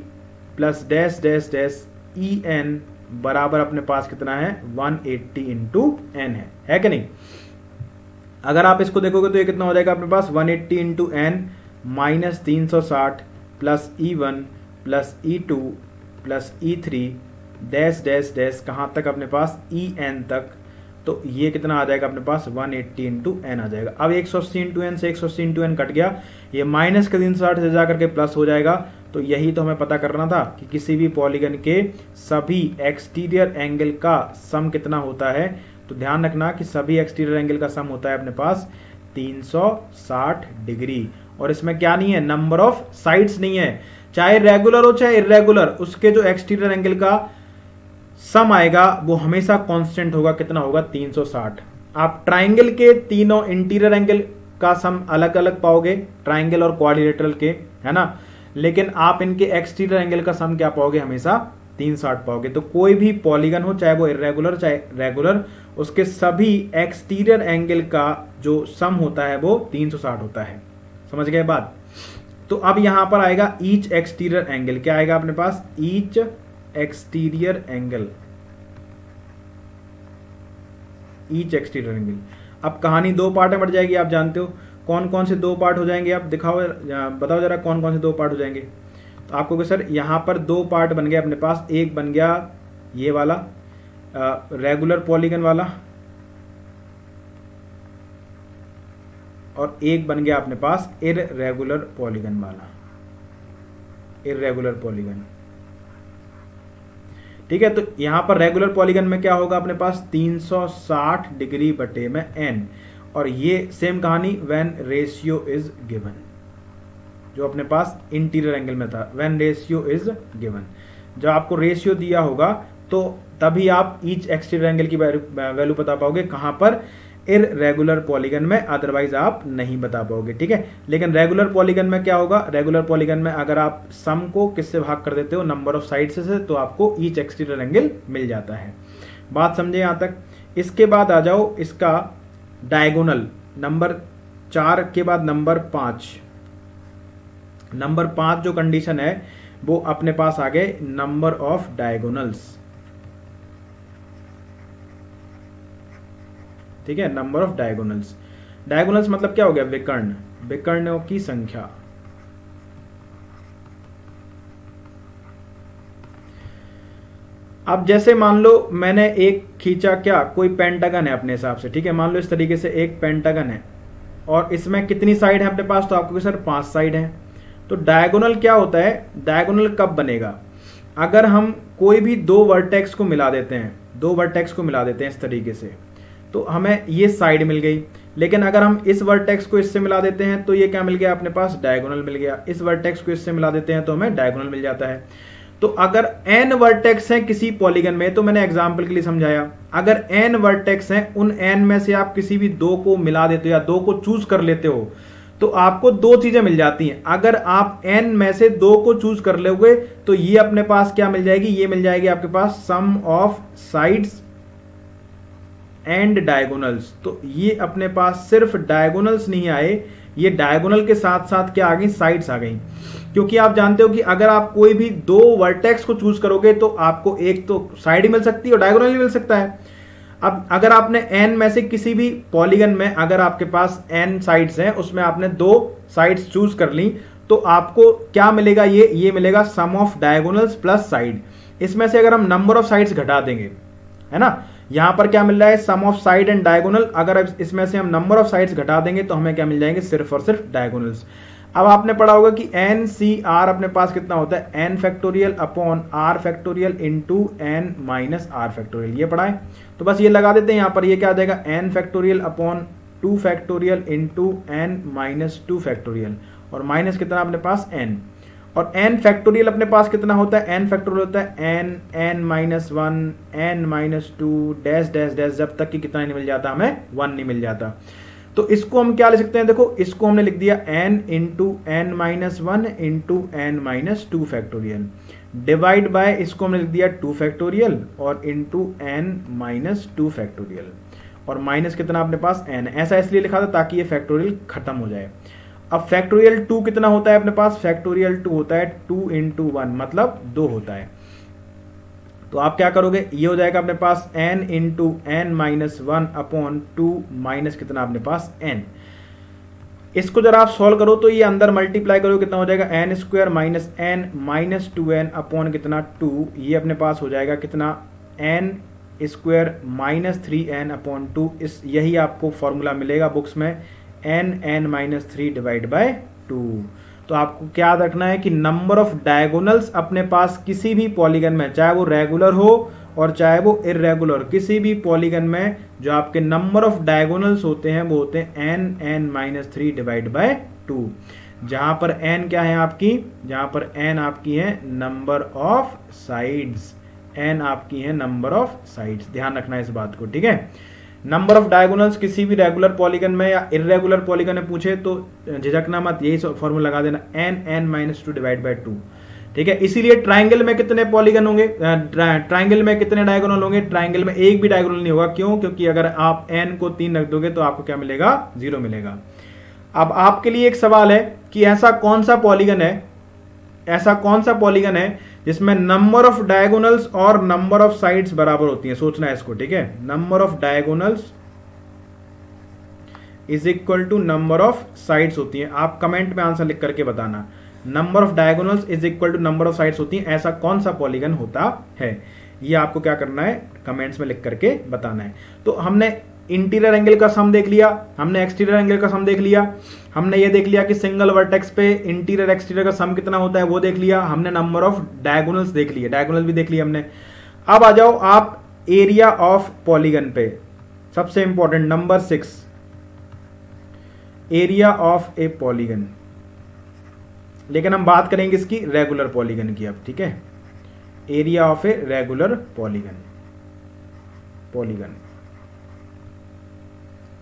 + dash dash dash EN बराबर अपने पास कितना है, 180 इंटू n है कि नहीं। अगर आप इसको देखोगे तो ये कितना हो जाएगा अपने पास, 180 into n -360 + E1 + E2 + E3 dash dash dash कहाँ तक अपने पास, EN तक। तो ये कितना आ जाएगा अपने पास, 180 इंटू n आ जाएगा। अब 180 इंटू n से 180 इंटू n कट गया, ये माइनस के 360 से जाकर के प्लस हो जाएगा। तो यही तो हमें पता करना था कि किसी भी पॉलीगन के सभी एक्सटीरियर एंगल का सम कितना होता है। तो ध्यान रखना कि सभी एक्सटीरियर एंगल का सम होता है अपने पास 360 डिग्री। और इसमें क्या नहीं है, नंबर ऑफ साइड्स नहीं है, चाहे रेगुलर हो चाहे इर्रेगुलर, उसके जो एक्सटीरियर एंगल का सम आएगा वो हमेशा कांस्टेंट होगा। कितना होगा, 360। आप ट्राइंगल के तीनों इंटीरियर एंगल का सम अलग अलग पाओगे, ट्राइंगल और क्वाड्रिलेटरल के, है ना, लेकिन आप इनके एक्सटीरियर एंगल का सम क्या पाओगे, हमेशा 360 पाओगे। तो कोई भी पॉलीगन हो, चाहे वो इर्रेगुलर चाहे रेगुलर, उसके सभी एक्सटीरियर एंगल का जो सम होता है वो 360 होता है। समझ गए बात। तो अब यहां पर आएगा ईच एक्सटीरियर एंगल, क्या आएगा अपने पास, each exterior angle, each exterior angle. अब कहानी दो पार्ट में बढ़ जाएगी, आप जानते हो कौन कौन से दो पार्ट हो जाएंगे, आप दिखाओ, बताओ जरा कौन कौन से दो पार्ट हो जाएंगे। तो आपको सर यहां पर दो पार्ट बन गए अपने पास, एक बन गया ये वाला रेगुलर पॉलीगन वाला, और एक बन गया अपने पास इररेगुलर पॉलीगन वाला, इररेगुलर पॉलीगन। ठीक है, तो यहां पर रेगुलर पॉलीगन में क्या होगा अपने पास 360 डिग्री बटे में n, और ये सेम कहानी व्हेन रेशियो इज गिवन, जो अपने पास इंटीरियर एंगल में था, व्हेन रेशियो इज गिवन। जब आपको रेशियो दिया होगा तो तभी आप ईच एक्सटीरियर एंगल की वैल्यू बता पाओगे, कहां पर, इररेगुलर पॉलीगन में, अदरवाइज आप नहीं बता पाओगे। ठीक है, लेकिन रेगुलर पॉलीगन में क्या होगा, रेगुलर पॉलीगन में अगर आप सम को किससे भाग कर देते हो, नंबर ऑफ साइड्स से, तो आपको ईच एक्सटीरियर एंगल मिल जाता है। बात समझे यहां तक। इसके बाद आ जाओ इसका डायगोनल, नंबर 4 के बाद नंबर 5। नंबर 5 जो कंडीशन है वो अपने पास आ गए नंबर ऑफ डायगोनल्स। ठीक है, नंबर ऑफ डायगोनल्स। डायगोनल्स मतलब क्या हो गया, विकर्ण, विकर्णों की संख्या। अब जैसे मान लो मैंने एक खींचा, क्या कोई पेंटागन है अपने हिसाब से, ठीक है, मान लो इस तरीके से एक पेंटागन है और इसमें कितनी साइड है अपने पास, तो आपको सर 5 साइड है। तो डायगोनल क्या होता है, डायगोनल कब बनेगा, अगर हम कोई भी दो वर्टेक्स को मिला देते हैं, दो वर्टेक्स को मिला देते हैं इस तरीके से, तो हमें ये साइड मिल गई। लेकिन अगर हम इस वर्टेक्स को इससे मिला देते हैं तो ये क्या मिल गया अपने पास, डायगोनल मिल गया। इस वर्टेक्स को इससे मिला देते हैं तो हमें डायगोनल मिल जाता है। तो अगर n वर्टेक्स हैं किसी पॉलीगन में, तो मैंने एग्जांपल के लिए समझाया, अगर n वर्टेक्स हैं, उन n में से आप किसी भी दो को मिला देते हो या दो को चूज कर लेते हो, तो आपको दो चीजें मिल जाती हैं। अगर आप n में से दो को चूज कर लोगे तो ये अपने पास क्या मिल जाएगी, ये मिल जाएगी आपके पास सम ऑफ साइड्स एंड डायगोनल्स। तो ये अपने पास सिर्फ डायगोनल्स नहीं आए, ये डायगोनल के साथ साथ क्या आ गई, साइड्स आ गई। क्योंकि आप जानते हो कि अगर आप कोई भी दो वर्टेक्स को चूज करोगे तो आपको एक तो साइड ही मिल सकती है और डायगोनल ही मिल सकता है। अब अगर आपने n में से किसी भी पॉलीगन में अगर आपके पास n साइड्स हैं, उसमें आपने दो साइड्स चूज कर ली, तो आपको क्या मिलेगा, ये मिलेगा सम ऑफ डायगोनल्स प्लस साइड। इसमें से अगर हम नंबर ऑफ साइड्स घटा देंगे, है ना, यहां पर क्या मिल रहा है, सम ऑफ साइड एंड डायगोनल, अगर इसमें से हम नंबर ऑफ साइड्स घटा देंगे तो हमें क्या मिल जाएंगे, सिर्फ और सिर्फ डायगोनल्स। अब आपने पढ़ा होगा कि एन सी आर अपने पास कितना होता है, n factorial upon r factorial into n minus r factorial, ये पढ़ा है। तो बस ये लगा देते हैं यहां पर, ये क्या आ जाएगा, n factorial upon 2 factorial into n minus 2 factorial, और माइनस कितना अपने पास n, और n फैक्टोरियल अपने पास कितना होता है, n फैक्टोरियल होता है n, n minus 1, n minus 2, dash dash dash, जब तक कि कितना नहीं मिल जाता, हमें 1 नहीं मिल जाता। तो इसको हम क्या लिख सकते हैं, देखो इसको हमने लिख दिया n into n minus 1 into n minus 2 factorial, divide by इसको हमने लिख दिया 2 फैक्टोरियल और इंटू एन माइनस 2 फैक्टोरियल, और माइनस कितना अपने पास n, ऐसा इसलिए लिखा था ताकि ये फैक्टोरियल खत्म हो जाए। अब फैक्टोरियल 2 कितना होता है अपने पास, फैक्टोरियल 2 होता है 2 इंटू 1, मतलब 2 होता है। तो आप क्या करोगे, ये हो जाएगा अपने पास n into n minus 1 upon 2 minus कितना अपने पास n। इसको जरा आप सॉल्व करो तो ये अंदर मल्टीप्लाई करो कितना हो जाएगा, n square minus n minus 2n upon कितना 2, ये अपने पास हो जाएगा कितना, N square minus 3n upon 2। इस यही आपको फॉर्मूला मिलेगा बुक्स में, एन माइनस 3 डिवाइड बाय 2। तो आपको क्या याद रखना है कि नंबर ऑफ डायगोनल्स अपने पास किसी भी पॉलीगन में, चाहे वो रेगुलर हो और चाहे वो इररेगुलर, किसी भी पॉलीगन में जो आपके नंबर ऑफ डायगोनल्स होते हैं वो होते हैं एन माइनस 3 डिवाइड बाय 2, जहां पर n क्या है आपकी, जहां पर n आपकी है नंबर ऑफ साइड्स, n आपकी है नंबर ऑफ साइड्स, ध्यान रखना है इस बात को, ठीक है। नंबर ऑफ डायगोनल्स किसी भी रेगुलर पॉलीगन में या इररेगुलर पॉलीगन में पूछे तो झिझकना मत, यही फॉर्मूला लगा देना, एन माइनस 2 डिवाइड बाय 2, ठीक है। इसीलिए ट्राइंगल में कितने पॉलीगन होंगे, ट्राइंगल में कितने डायगोनल होंगे, ट्राइंगल में एक भी डायगोनल नहीं होगा। क्यों, क्योंकि अगर आप n को 3 रख दोगे तो आपको क्या मिलेगा, 0 मिलेगा। अब आपके लिए एक सवाल है कि ऐसा कौन सा पॉलीगन है, ऐसा कौन सा पॉलीगन है जिसमें नंबर ऑफ डायगोनल्स और नंबर ऑफ साइड्स बराबर होती है, सोचना है इसको, ठीक है। Number of diagonals is equal to number of sides होती है। आप कमेंट में आंसर लिख करके बताना, number of diagonals is equal to number of sides होती है, ऐसा कौन सा पॉलीगन होता है। ये आपको क्या करना है, कमेंट्स में लिख करके बताना है। तो हमने इंटीरियर एंगल का सम देख लिया, हमने एक्सटीरियर एंगल का सम देख लिया, हमने ये देख लिया कि सिंगल वर्टेक्स पे इंटीरियर एक्सटीरियर का सम कितना होता है वो देख लिया, हमने नंबर ऑफ डायगोनल्स देख लिए, डायगोनल भी देख लिया हमने। अब आ जाओ आप एरिया ऑफ पॉलीगन पे, सबसे important number 6, area of a polygon. लेकिन हम बात करेंगे इसकी रेगुलर पॉलीगन की अब, ठीक है। Area of a regular polygon,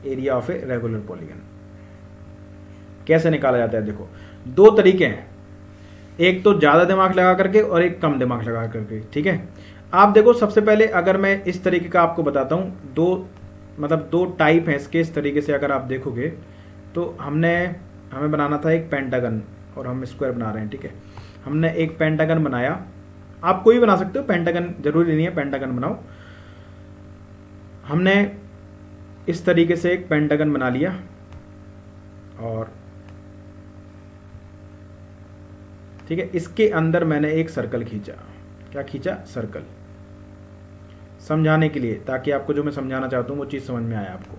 area of a regular polygon कैसे निकाला जाता है? देखो दो तरीके हैं, एक तो ज्यादा दिमाग लगा करके और एक कम दिमाग लगा करके, ठीक है। आप देखो सबसे पहले अगर मैं इस तरीके का आपको बताता हूं, दो टाइप है इसके। इस तरीके से अगर आप देखोगे तो हमें बनाना था एक पेंटागन और हम स्क्वायर बना रहे हैं, ठीक है। हमने एक पेंटागन बनाया, आप कोई बना सकते हो, पेंटागन जरूरी नहीं है पेंटागन बनाओ। हमने इस तरीके से एक पेंटागन बना लिया और ठीक है, इसके अंदर मैंने एक सर्कल खींचा। क्या खींचा? सर्कल, समझाने के लिए, ताकि आपको जो मैं समझाना चाहता हूँ वो चीज़ समझ में आए आपको।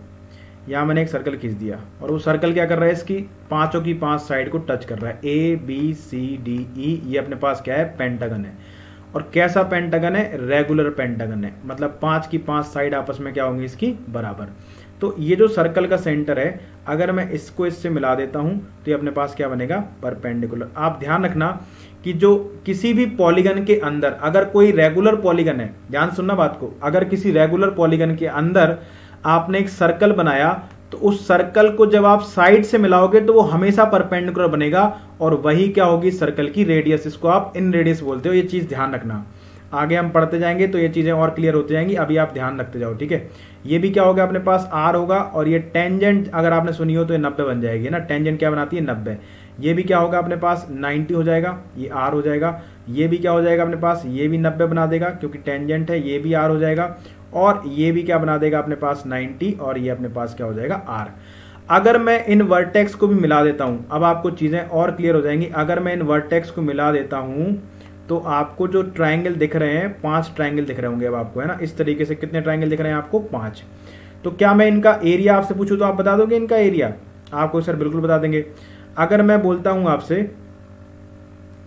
यहाँ मैंने एक सर्कल खींच दिया और वो सर्कल क्या कर रहा है, इसकी पांचों की 5 साइड को टच कर रहा है, A B C D E. ये अपने पास क्या है? पेंटागन है। और कैसा पेंटागन है? रेगुलर पेंटागन है, मतलब 5 की 5 साइड आपस में क्या होंगी इसकी? बराबर। तो ये जो सर्कल का सेंटर है, अगर मैं इसको इससे मिला देता हूं तो ये अपने पास क्या बनेगा? परपेंडिकुलर। आप ध्यान रखना कि जो किसी भी पॉलीगन के अंदर अगर कोई रेगुलर पॉलीगन है, ध्यान सुनना बात को, अगर किसी रेगुलर पॉलीगन के अंदर आपने एक सर्कल बनाया तो उस सर्कल को जब आप साइड से मिलाओगे तो वो हमेशा परपेंडिकुलर बनेगा और वही क्या होगी? सर्कल की रेडियस। इसको आप इन रेडियस बोलते हो। ये चीज ध्यान रखना, आगे हम पढ़ते जाएंगे तो ये चीजें और क्लियर होती जाएंगी, अभी आप ध्यान रखते जाओ, ठीक है। ये भी क्या होगा? अपने पास आर होगा और ये टेंजेंट अगर आपने सुनी हो तो ये 90 बन जाएगी ना। टेंजेंट क्या बनाती है? 90। ये भी क्या होगा अपने पास? 90 हो जाएगा, ये आर हो जाएगा। ये भी क्या हो जाएगा अपने पास? ये भी 90 बना देगा क्योंकि टेंजेंट है, ये भी आर हो जाएगा। और ये भी क्या बना देगा अपने पास? 90। और ये अपने पास क्या हो जाएगा? आर। अगर मैं इन वर्टेक्स को भी मिला देता हूं, अब आपको चीजें और क्लियर हो जाएंगी। अगर मैं इन वर्टेक्स को मिला देता हूं तो आपको जो ट्रायंगल दिख रहे हैं, 5 ट्रायंगल दिख रहे होंगे अब आपको, है ना। इस तरीके से कितने ट्रायंगल दिख रहे हैं आपको? 5। तो क्या मैं इनका एरिया आपसे पूछूं तो आप बता दोगे इनका एरिया? आपको सर बिल्कुल बता देंगे। अगर मैं बोलता हूं आपसे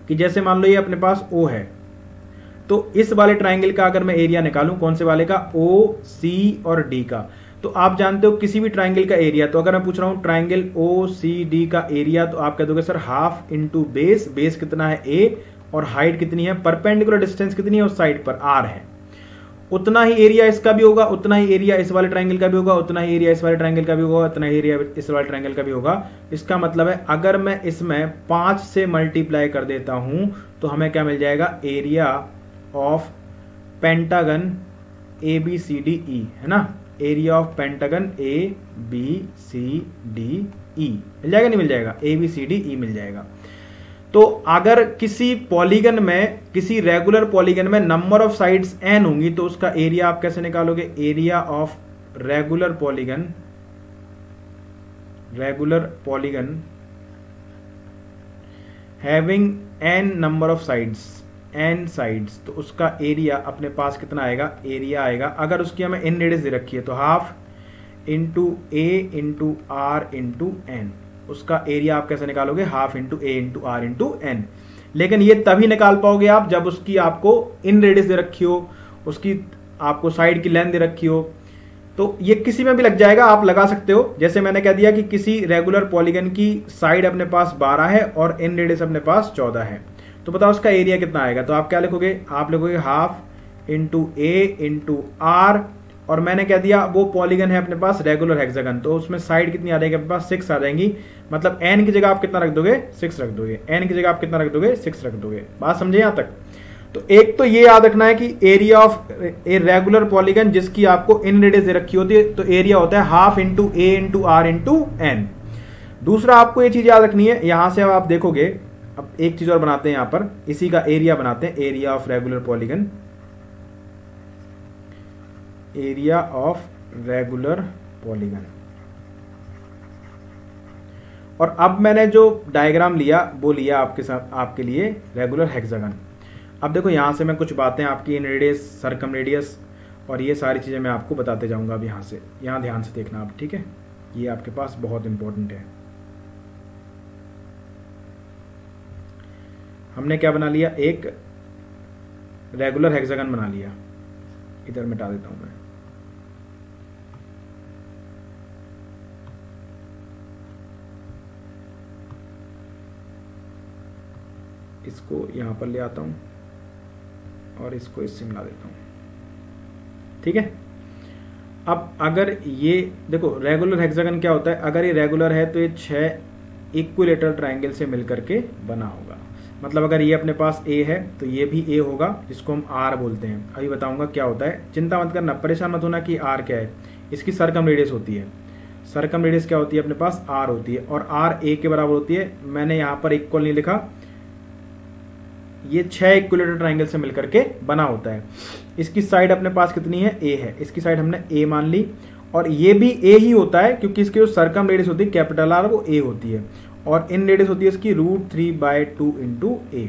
कि जैसे मान लो ये अपने पास O है, तो इस वाले ट्रायंगल का अगर मैं एरिया निकालूं, कौन से वाले का? O, C और D का। तो आप जानते हो किसी भी ट्रायंगल का एरिया, तो अगर मैं पूछ रहा हूं ट्रायंगल OCD का एरिया, तो आप कह दोगे sir half into base. Base कितना है? A और हाइट कितनी है? परपेंडिकुलर डिस्टेंस कितनी है उस साइड पर? R है। उतना ही एरिया इसका भी होगा, उतना ही एरिया इस वाले ट्रायंगल का भी होगा, उतना ही एरिया इस वाले ट्रायंगल का भी होगा, उतना ही एरिया इस वाले ट्रायंगल का भी होगा। इसका मतलब है अगर मैं इसमें 5 से मल्टीप्लाई कर देता हूं तो हमें क्या मिल जाएगा? एरिया ऑफ पेंटागन ABCDE, है ना। एरिया ऑफ पेंटागन ABCDE मिल जाएगा, नहीं मिल जाएगा? ABCDE मिल जाएगा। तो अगर किसी पॉलीगन में, किसी रेगुलर पॉलीगन में नंबर ऑफ साइड्स n होंगी तो उसका एरिया आप कैसे निकालोगे? Area of regular polygon having n number of sides, n sides, तो उसका एरिया अपने पास कितना आएगा? एरिया आएगा, अगर उसकी हमें n रेडियस दे रखी है तो half into a into r into n। उसका एरिया आप कैसे निकालोगे? Half into a into r into n। लेकिन ये तभी निकाल पाओगे आप जब उसकी आपको इन रेडियस दे रखी हो, उसकी आपको साइड की लेंथ दे रखी हो। तो ये किसी में भी लग जाएगा, आप लगा सकते हो। जैसे मैंने कह दिया कि किसी रेगुलर पॉलीगन की साइड अपने पास 12 है और इन रेडियस अपने पास 14 है, तो बताओ उसका एरिया कितना आएगा? तो आप क्या लिखोगे? आप लिखोगे half into a into r. और मैंने कह दिया वो पॉलीगन है अपने पास रेगुलर हेक्सागन, तो उसमें साइड कितनी आ जाएगी अपने पास? 6 आ जाएंगी। मतलब n की जगह आप कितना रख दोगे? 6 रख दोगे। n की जगह आप कितना रख दोगे? 6 रख दोगे। बात समझे यहां तक? तो एक तो ये याद रखना है कि area of a regular polygon जिसकी आपको इन रेडियस दे रखी होती है, तो एरिया होता है half into a into r into n। दूसरा आपको ये चीज याद रखनी है, यहां से अब आप देखोगे, अब एक चीज और बनाते हैं, यहां पर इसी का एरिया बनाते हैं, area of regular polygon, area of regular polygon. और अब मैंने जो डायग्राम लिया वो लिया आपके साथ, आपके लिए रेगुलर हेक्सागन। अब देखो यहाँ से मैं कुछ बातें आपकी इन रेडियस, सर्कम रेडियस और ये सारी चीज़ें मैं आपको बताते जाऊँगा। अब यहाँ से, यहाँ ध्यान से देखना आप, ठीक है, ये आपके पास बहुत इंपॉर्टेंट है। हमने क्या बना लिया, एक रेगुलर हेक्सागन बना लिया। इधर मिटा देता हूं मैं, इसको यहां पर ले आता हूं और इसको इससे मिला देता हूं, ठीक है। अब अगर ये देखो रेगुलर हेक्सागन क्या होता है, अगर ये रेगुलर है तो ये 6 इक्विलेटरल ट्रायंगल से मिलकर के बना होगा। मतलब अगर ये अपने पास ए है तो ये भी ए होगा, जिसको हम आर बोलते हैं। अभी बताऊंगा क्या होता है, चिंता मत करना, परेशान मत होना कि आर क्या है। इसकी सर्कम रेडियस होती है। सर्कम रेडियस क्या होती है, अपने पास आर होती है और आर ए के बराबर होती है। मैंने यहाँ पर इक्वल नहीं लिखा, ये 6 इक्विलेटरल ट्रायंगल से मिलकर के बना होता है। इसकी साइड अपने पास कितनी है, ए है, इसकी साइड हमने ए मान ली और ये भी ए ही होता है क्योंकि इसकी जो सर्कम रेडियस होती है कैपिटल आर वो ए होती है और इन रेडियस होती है इसकी √3/2 इंटू ए।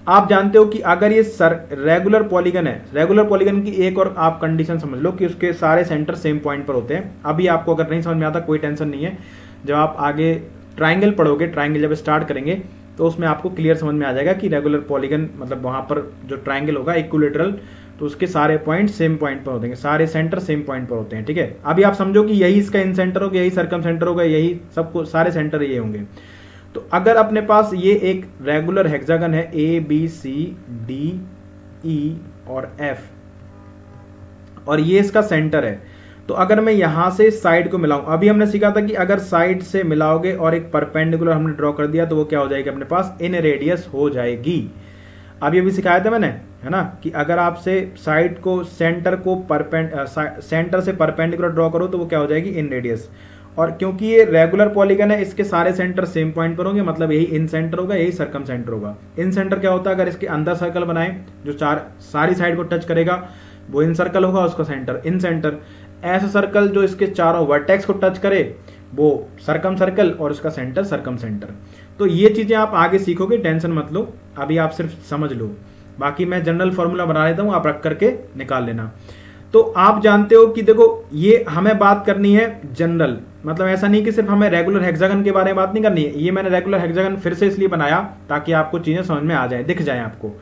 आप जानते हो कि अगर ये रेगुलर पॉलीगन है, रेगुलर पॉलीगन की एक और आप कंडीशन समझ लो कि उसके सारे सेंटर सेम पॉइंट पर होते हैं। अभी आपको अगर नहीं समझ में आता कोई टेंशन नहीं है, जब आप आगे ट्राइंगल पढ़ोगे, ट्राइंगल जब स्टार्ट करेंगे तो उसमें आपको क्लियर समझ में आ जाएगा कि रेगुलर पॉलीगन मतलब वहां पर जो ट्राइंगल होगा इक्विलेटरल, तो उसके सारे पॉइंट सेम पॉइंट पर होते हैं, सारे सेंटर सेम पॉइंट पर होते हैं, ठीक है। अभी आप समझो कि यही इसका इन सेंटर होगा, यही सर्कम सेंटर होगा, यही सबको सारे सेंटर ये होंगे। तो अगर अपने पास ये एक रेगुलर हेक्सागन है A B C D E और एफ और ये इसका सेंटर है, तो अगर मैं यहां से साइड को मिलाऊं, अभी हमने सीखा था कि अगर साइड से मिलाओगे और एक परपेंडिकुलर हमने ड्रॉ कर दिया तो वो क्या हो जाएगी, अपने पास इन रेडियस हो जाएगी। अभी अभी सिखाया था मैंने, है ना, कि अगर आपसे साइड को सेंटर को सेंटर से परपेंडिकुलर ड्रॉ करो तो वो क्या हो जाएगी, इन रेडियस। और क्योंकि ये रेगुलर पॉलीगन है, इसके सारे सेंटर सेम पॉइंट पर होंगे, मतलब यही इन सेंटर होगा, यही सर्कम सेंटर होगा। इन सेंटर क्या होता है, अगर इसके अंदर सर्कल बनाए जो सारी साइड को टच करेगा वो इन सर्कल होगा, उसका सेंटर इन सेंटर। ऐसा सर्कल जो इसके चारों वर्टेक्स को टच करे वो सर्कम सर्कल और उसका सेंटर सर्कम सेंटर। तो ये चीजें आप आगे सीखोगे, टेंशन मत लो, अभी आप सिर्फ समझ लो। बाकी मैं जनरल फॉर्मूला बना लेता हूं, आप रख करके निकाल लेना। तो आप जानते हो कि देखो ये हमें बात करनी है जनरल, मतलब ऐसा नहीं कि सिर्फ हमें रेगुलर हेक्सागन के बारे में बात नहीं करनी है। ये मैंने रेगुलर हेक्सागन फिर से इसलिए बनाया ताकि आपको चीजें समझ में आ जाए, दिख जाए आपको।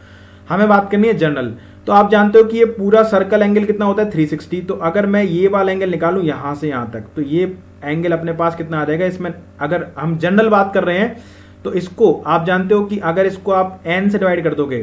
हमें बात करनी है जनरल। तो आप जानते हो कि ये पूरा सर्कल एंगल कितना होता है, 360। तो अगर मैं ये वाला एंगल निकालूं यहां से यहां तक, तो ये एंगल अपने पास कितना आ जाएगा। इसमें अगर हम जनरल बात कर रहे हैं तो इसको आप जानते हो कि अगर इसको आप n से डिवाइड कर दोगे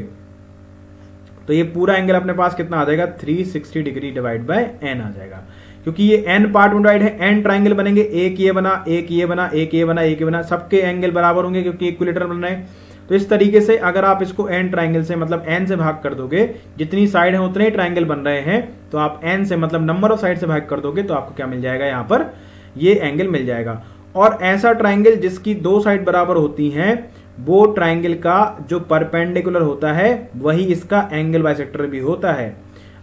तो ये पूरा एंगल अपने पास कितना आ जाएगा, 360 डिग्री डिवाइड बाय n आ जाएगा। क्योंकि ये n पार्ट में डिवाइड है, n ट्राइंगल बनेंगे, एक ये बना, एक ये बना, एक ये बना, एक ये बना, सबके एंगल बराबर होंगे क्योंकि इक्विलेटरल बन रहे हैं। तो इस तरीके से अगर आप इसको n ट्राइंगल से मतलब n से भाग कर दोगे, जितनी साइड है उतने ही ट्राइंगल बन रहे हैं, तो आप n से मतलब नंबर ऑफ साइड से भाग कर दोगे तो आपको क्या मिल जाएगा, यहाँ पर ये एंगल मिल जाएगा। और ऐसा ट्राइंगल जिसकी 2 साइड बराबर होती हैं वो ट्राइंगल का जो परपेंडिकुलर होता है वही इसका एंगल बाइसेक्टर भी होता है।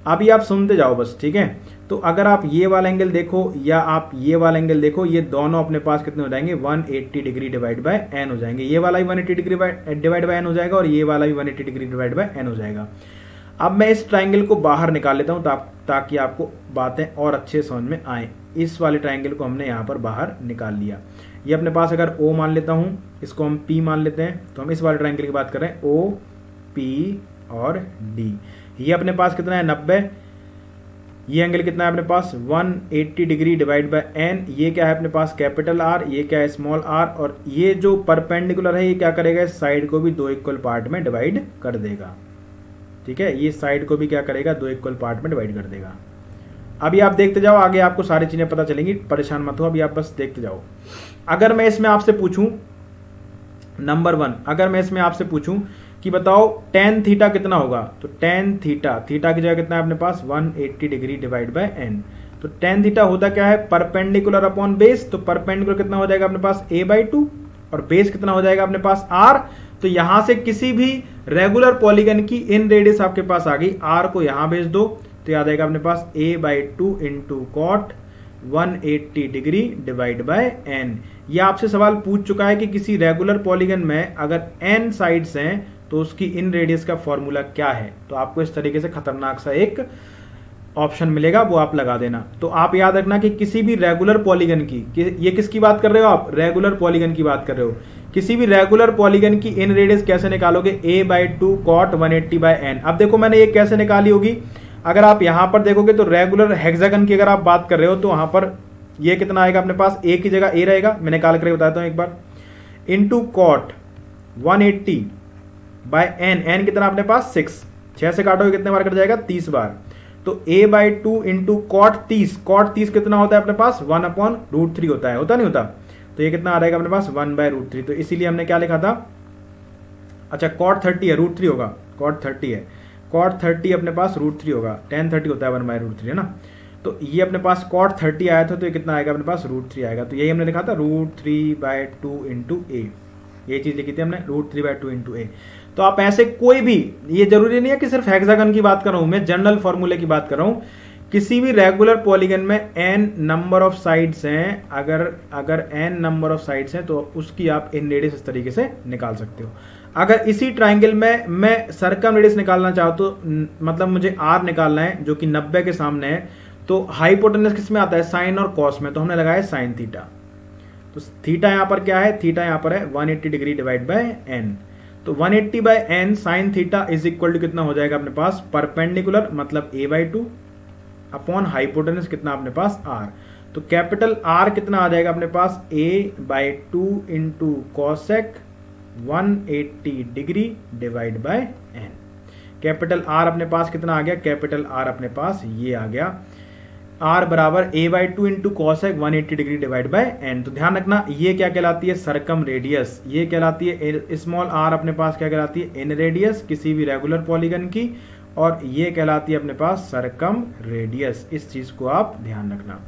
अभी आप सुनते जाओ बस, ठीक है। तो अगर आप ये वाला एंगल देखो या आप ये वाला एंगल देखो, ये दोनों अपने पास कितने हो जाएंगे, 180 डिग्री डिवाइड बाय n हो जाएंगे। ये वाला भी 180 डिग्री डिवाइड बाय n हो जाएगा और ये वाला भी 180 डिग्री डिवाइड बाय n हो जाएगा। अब मैं इस ट्राइंगल को बाहर निकाल लेता हूं ताकि आपको बातें और अच्छे समझ में आए। इस वाले ट्राइंगल को हमने यहाँ पर बाहर निकाल लिया। ये अपने पास अगर O मान लेता हूं, इसको हम P मान लेते हैं, तो हम इस वाले ट्राइंगल की बात कर रहे हैं, O P और D। ये अपने पास कितना है, 90। ये एंगल कितना है अपने पास, 180 डिग्री डिवाइड बाय n। ये क्या है अपने पास, कैपिटल R, ये क्या है, स्मॉल r। और ये जो परपेंडिकुलर है ये क्या करेगा, इस साइड को भी 2 इक्वल पार्ट में डिवाइड कर देगा, ठीक है। ये साइड को भी क्या करेगा, 2 इक्वल पार्ट में डिवाइड कर देगा। अभी आप देखते जाओ, आगे आपको सारी चीजें पता चलेंगी, परेशान मत हो, अभी आप बस देखते जाओ। अगर मैं इसमें आपसे पूछूं नंबर 1, अगर मैं इसमें आपसे पूछूं कि बताओ tan थीटा कितना होगा, तो tan थीटा की जगह कितना है अपने पास, 180 डिग्री डिवाइड बाय n। तो tan थीटा होता क्या है, परपेंडिकुलर अपॉन बेस। तो परपेंडिकुलर कितना हो जाएगा अपने पास, a/2 और बेस कितना हो जाएगा अपने पास, r। तो यहां से किसी भी रेगुलर पॉलीगन की इन रेडियस आपके पास आ गई, r को यहां भेज दो तो याद आएगा अपने पास a/2 into cot 180 degree divide by n। ये आपसे सवाल पूछ चुका है कि किसी रेगुलर पॉलीगन में अगर n साइड्स हैं तो उसकी इन रेडियस का फॉर्मूला क्या है। तो आपको इस तरीके से खतरनाक सा एक ऑप्शन मिलेगा, वो आप लगा देना। तो आप याद रखना कि किसी भी रेगुलर पॉलीगन की, ये किसकी बात कर रहे हो आप, रेगुलर पॉलीगन की बात कर रहे हो, किसी भी रेगुलर पॉलीगन की इन रेडियस कैसे निकालोगे, a/2 cot 180/n। अब देखो मैंने ये कैसे निकाली होगी, अगर आप यहां पर देखोगे तो रेगुलर हेक्सागन की अगर आप बात कर रहे हो तो वहां पर ये कितना आएगा अपने पास, a की जगह a रहेगा, मैं निकाल कर बताता हूं एक बार, इंटू कॉट 180/n, n कितना अपने पास 6, 6 से काटोगे कितने बार कट जाएगा, 30 बार। तो a/2 इंटू कॉट 30, कॉट 30 कितना होता है अपने पास, 1/√3 होता है, होता नहीं होता। तो ये कितना आ रहेगा अपने पास 1/√3। तो इसीलिए हमने क्या लिखा था, अच्छा कॉट 30 है, √3 होगा, कॉट 30 है, कॉट 30 अपने पास √3 होगा, tan 30 होता है 1/√3 है ना। तो ये अपने पास कॉट 30 आया था, तो ये कितना आएगा अपने पास √3 आएगा। तो यही हमने लिखा था √3/2 इंटू ए, ये चीज लिखी थी हमने √3/2 इंटू ए। तो आप ऐसे कोई भी, ये जरूरी नहीं है कि सिर्फ हेक्सागन की बात कर रहा हूं मैं, जनरल फॉर्मूले की बात कर रहा हूं, किसी भी रेगुलर पॉलीगन में n नंबर ऑफ साइड्स हैं, अगर n नंबर ऑफ साइड्स हैं तो उसकी आप इन रेडियस इस तरीके से निकाल सकते हो। अगर इसी ट्राइंगल में मैं सर्कम रेडियस निकालना चाहूँ तो मतलब मुझे r निकालना है जो कि 90 के सामने है, तो हाइपोटेनस किस में आता है, साइन और कॉस में, तो हमने लगाया साइन थीटा। तो थीटा यहां पर क्या है, थीटा यहां पर है 180 डिग्री डिवाइड बाय n। तो 180/n sine theta is equal to कितना हो जाएगा अपने पास, परपेंडिकुलर मतलब a/2 अपॉन हाइपोटेनस कितना अपने पास r। तो कैपिटल R कितना आ जाएगा अपने पास, a/2 into cosec 180 degree divide by n। Capital R अपने पास कितना आ गया, कैपिटल R अपने पास ये आ गया, R बराबर a/2 into cosec 180 degree divide by n। तो ध्यान रखना ये क्या कहलाती है, सरकम रेडियस, ये कहलाती है स्मॉल r अपने पास क्या कहलाती है, इन रेडियस किसी भी रेगुलर पॉलीगन की, और ये कहलाती है अपने पास सरकम रेडियस। इस चीज को आप ध्यान रखना।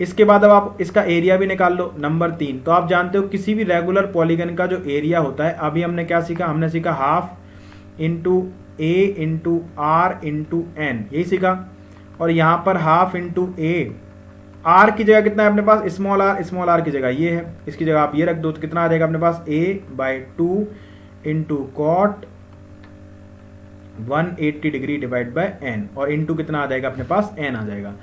इसके बाद अब आप इसका एरिया भी निकाल लो, नंबर 3। तो आप जानते हो किसी भी रेगुलर पॉलीगन का जो एरिया होता है, अभी हमने क्या सीखा, हमने सीखा half into a into r into n, यही सीखा। और यहां पर हाफ इंटू ए, आर की जगह कितना है अपने पास, स्मॉल आर की जगह ये है, इसकी जगह आप ये रख दो, तो कितना आ जाएगा अपने पास a/2 into cot 180 degree divide by n, और इंटू कितना आ जाएगा अपने पास, n आ जाएगा।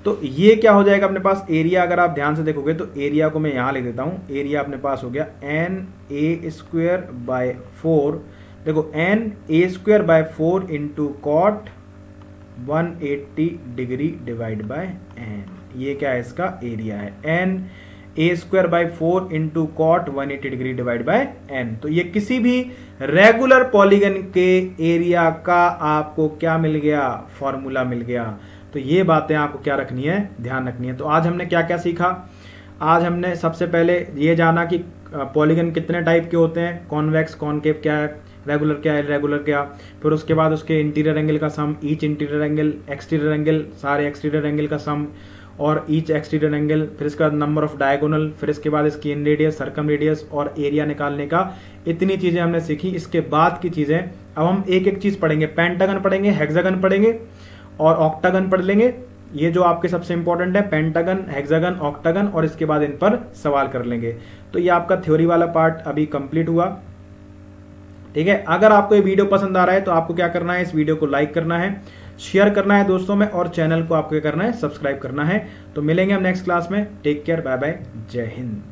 तो ये क्या हो जाएगा अपने पास, एरिया अगर आप ध्यान से देखोगे तो एरिया को मैं यहां लिख देता हूं, एरिया अपने पास हो गया na²/4, देखो na²/4 into cot 180 degree divide by n, ये क्या है इसका एरिया है, na²/4 into cot 180 degree divide by n। तो ये किसी भी रेगुलर पॉलीगन के एरिया का आपको क्या मिल गया, फॉर्मूला मिल गया। तो ये बातें आपको क्या रखनी है, ध्यान रखनी है। तो आज हमने क्या क्या सीखा, आज हमने सबसे पहले ये जाना कि पॉलीगन कितने टाइप के होते हैं, कॉन्वेक्स कॉनकेव क्या है, रेगुलर क्या है, इरेगुलर क्या, फिर उसके बाद उसके इंटीरियर एंगल का sum, each interior angle, exterior angle, सारे एक्सटीरियर एंगल का सम और ईच एक्सटीरियर एंगल, फिर इसका नंबर ऑफ डायगोनल, फिर इसके बाद इसकी इन रेडियस, सर्कम रेडियस और एरिया निकालने का, इतनी चीजें हमने सीखी। इसके बाद की चीजें अब हम एक एक चीज पढ़ेंगे, पेंटागन पढ़ेंगे, हेक्सागन पढ़ेंगे और ऑक्टागन पढ़ लेंगे। ये जो आपके सबसे इंपॉर्टेंट है, पेंटागन, हेक्सागन, ऑक्टागन, और इसके बाद इन पर सवाल कर लेंगे। तो ये आपका थ्योरी वाला पार्ट अभी कंप्लीट हुआ, ठीक है। अगर आपको ये वीडियो पसंद आ रहा है तो आपको क्या करना है, इस वीडियो को लाइक करना है, शेयर करना है दोस्तों में, और चैनल को आपको क्या करना है, सब्सक्राइब करना है। तो मिलेंगे हम नेक्स्ट क्लास में, टेक केयर, बाय बाय, जय Hind.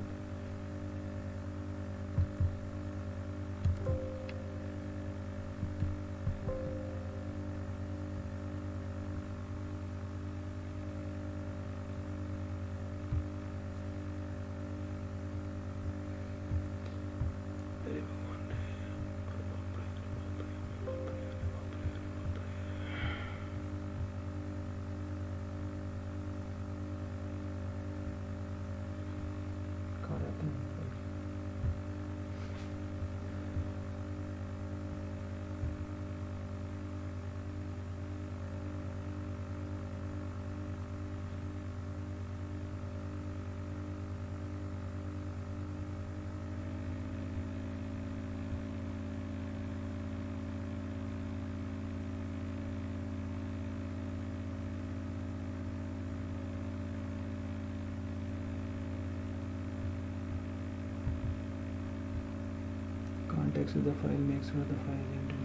context of the file makes sure the file is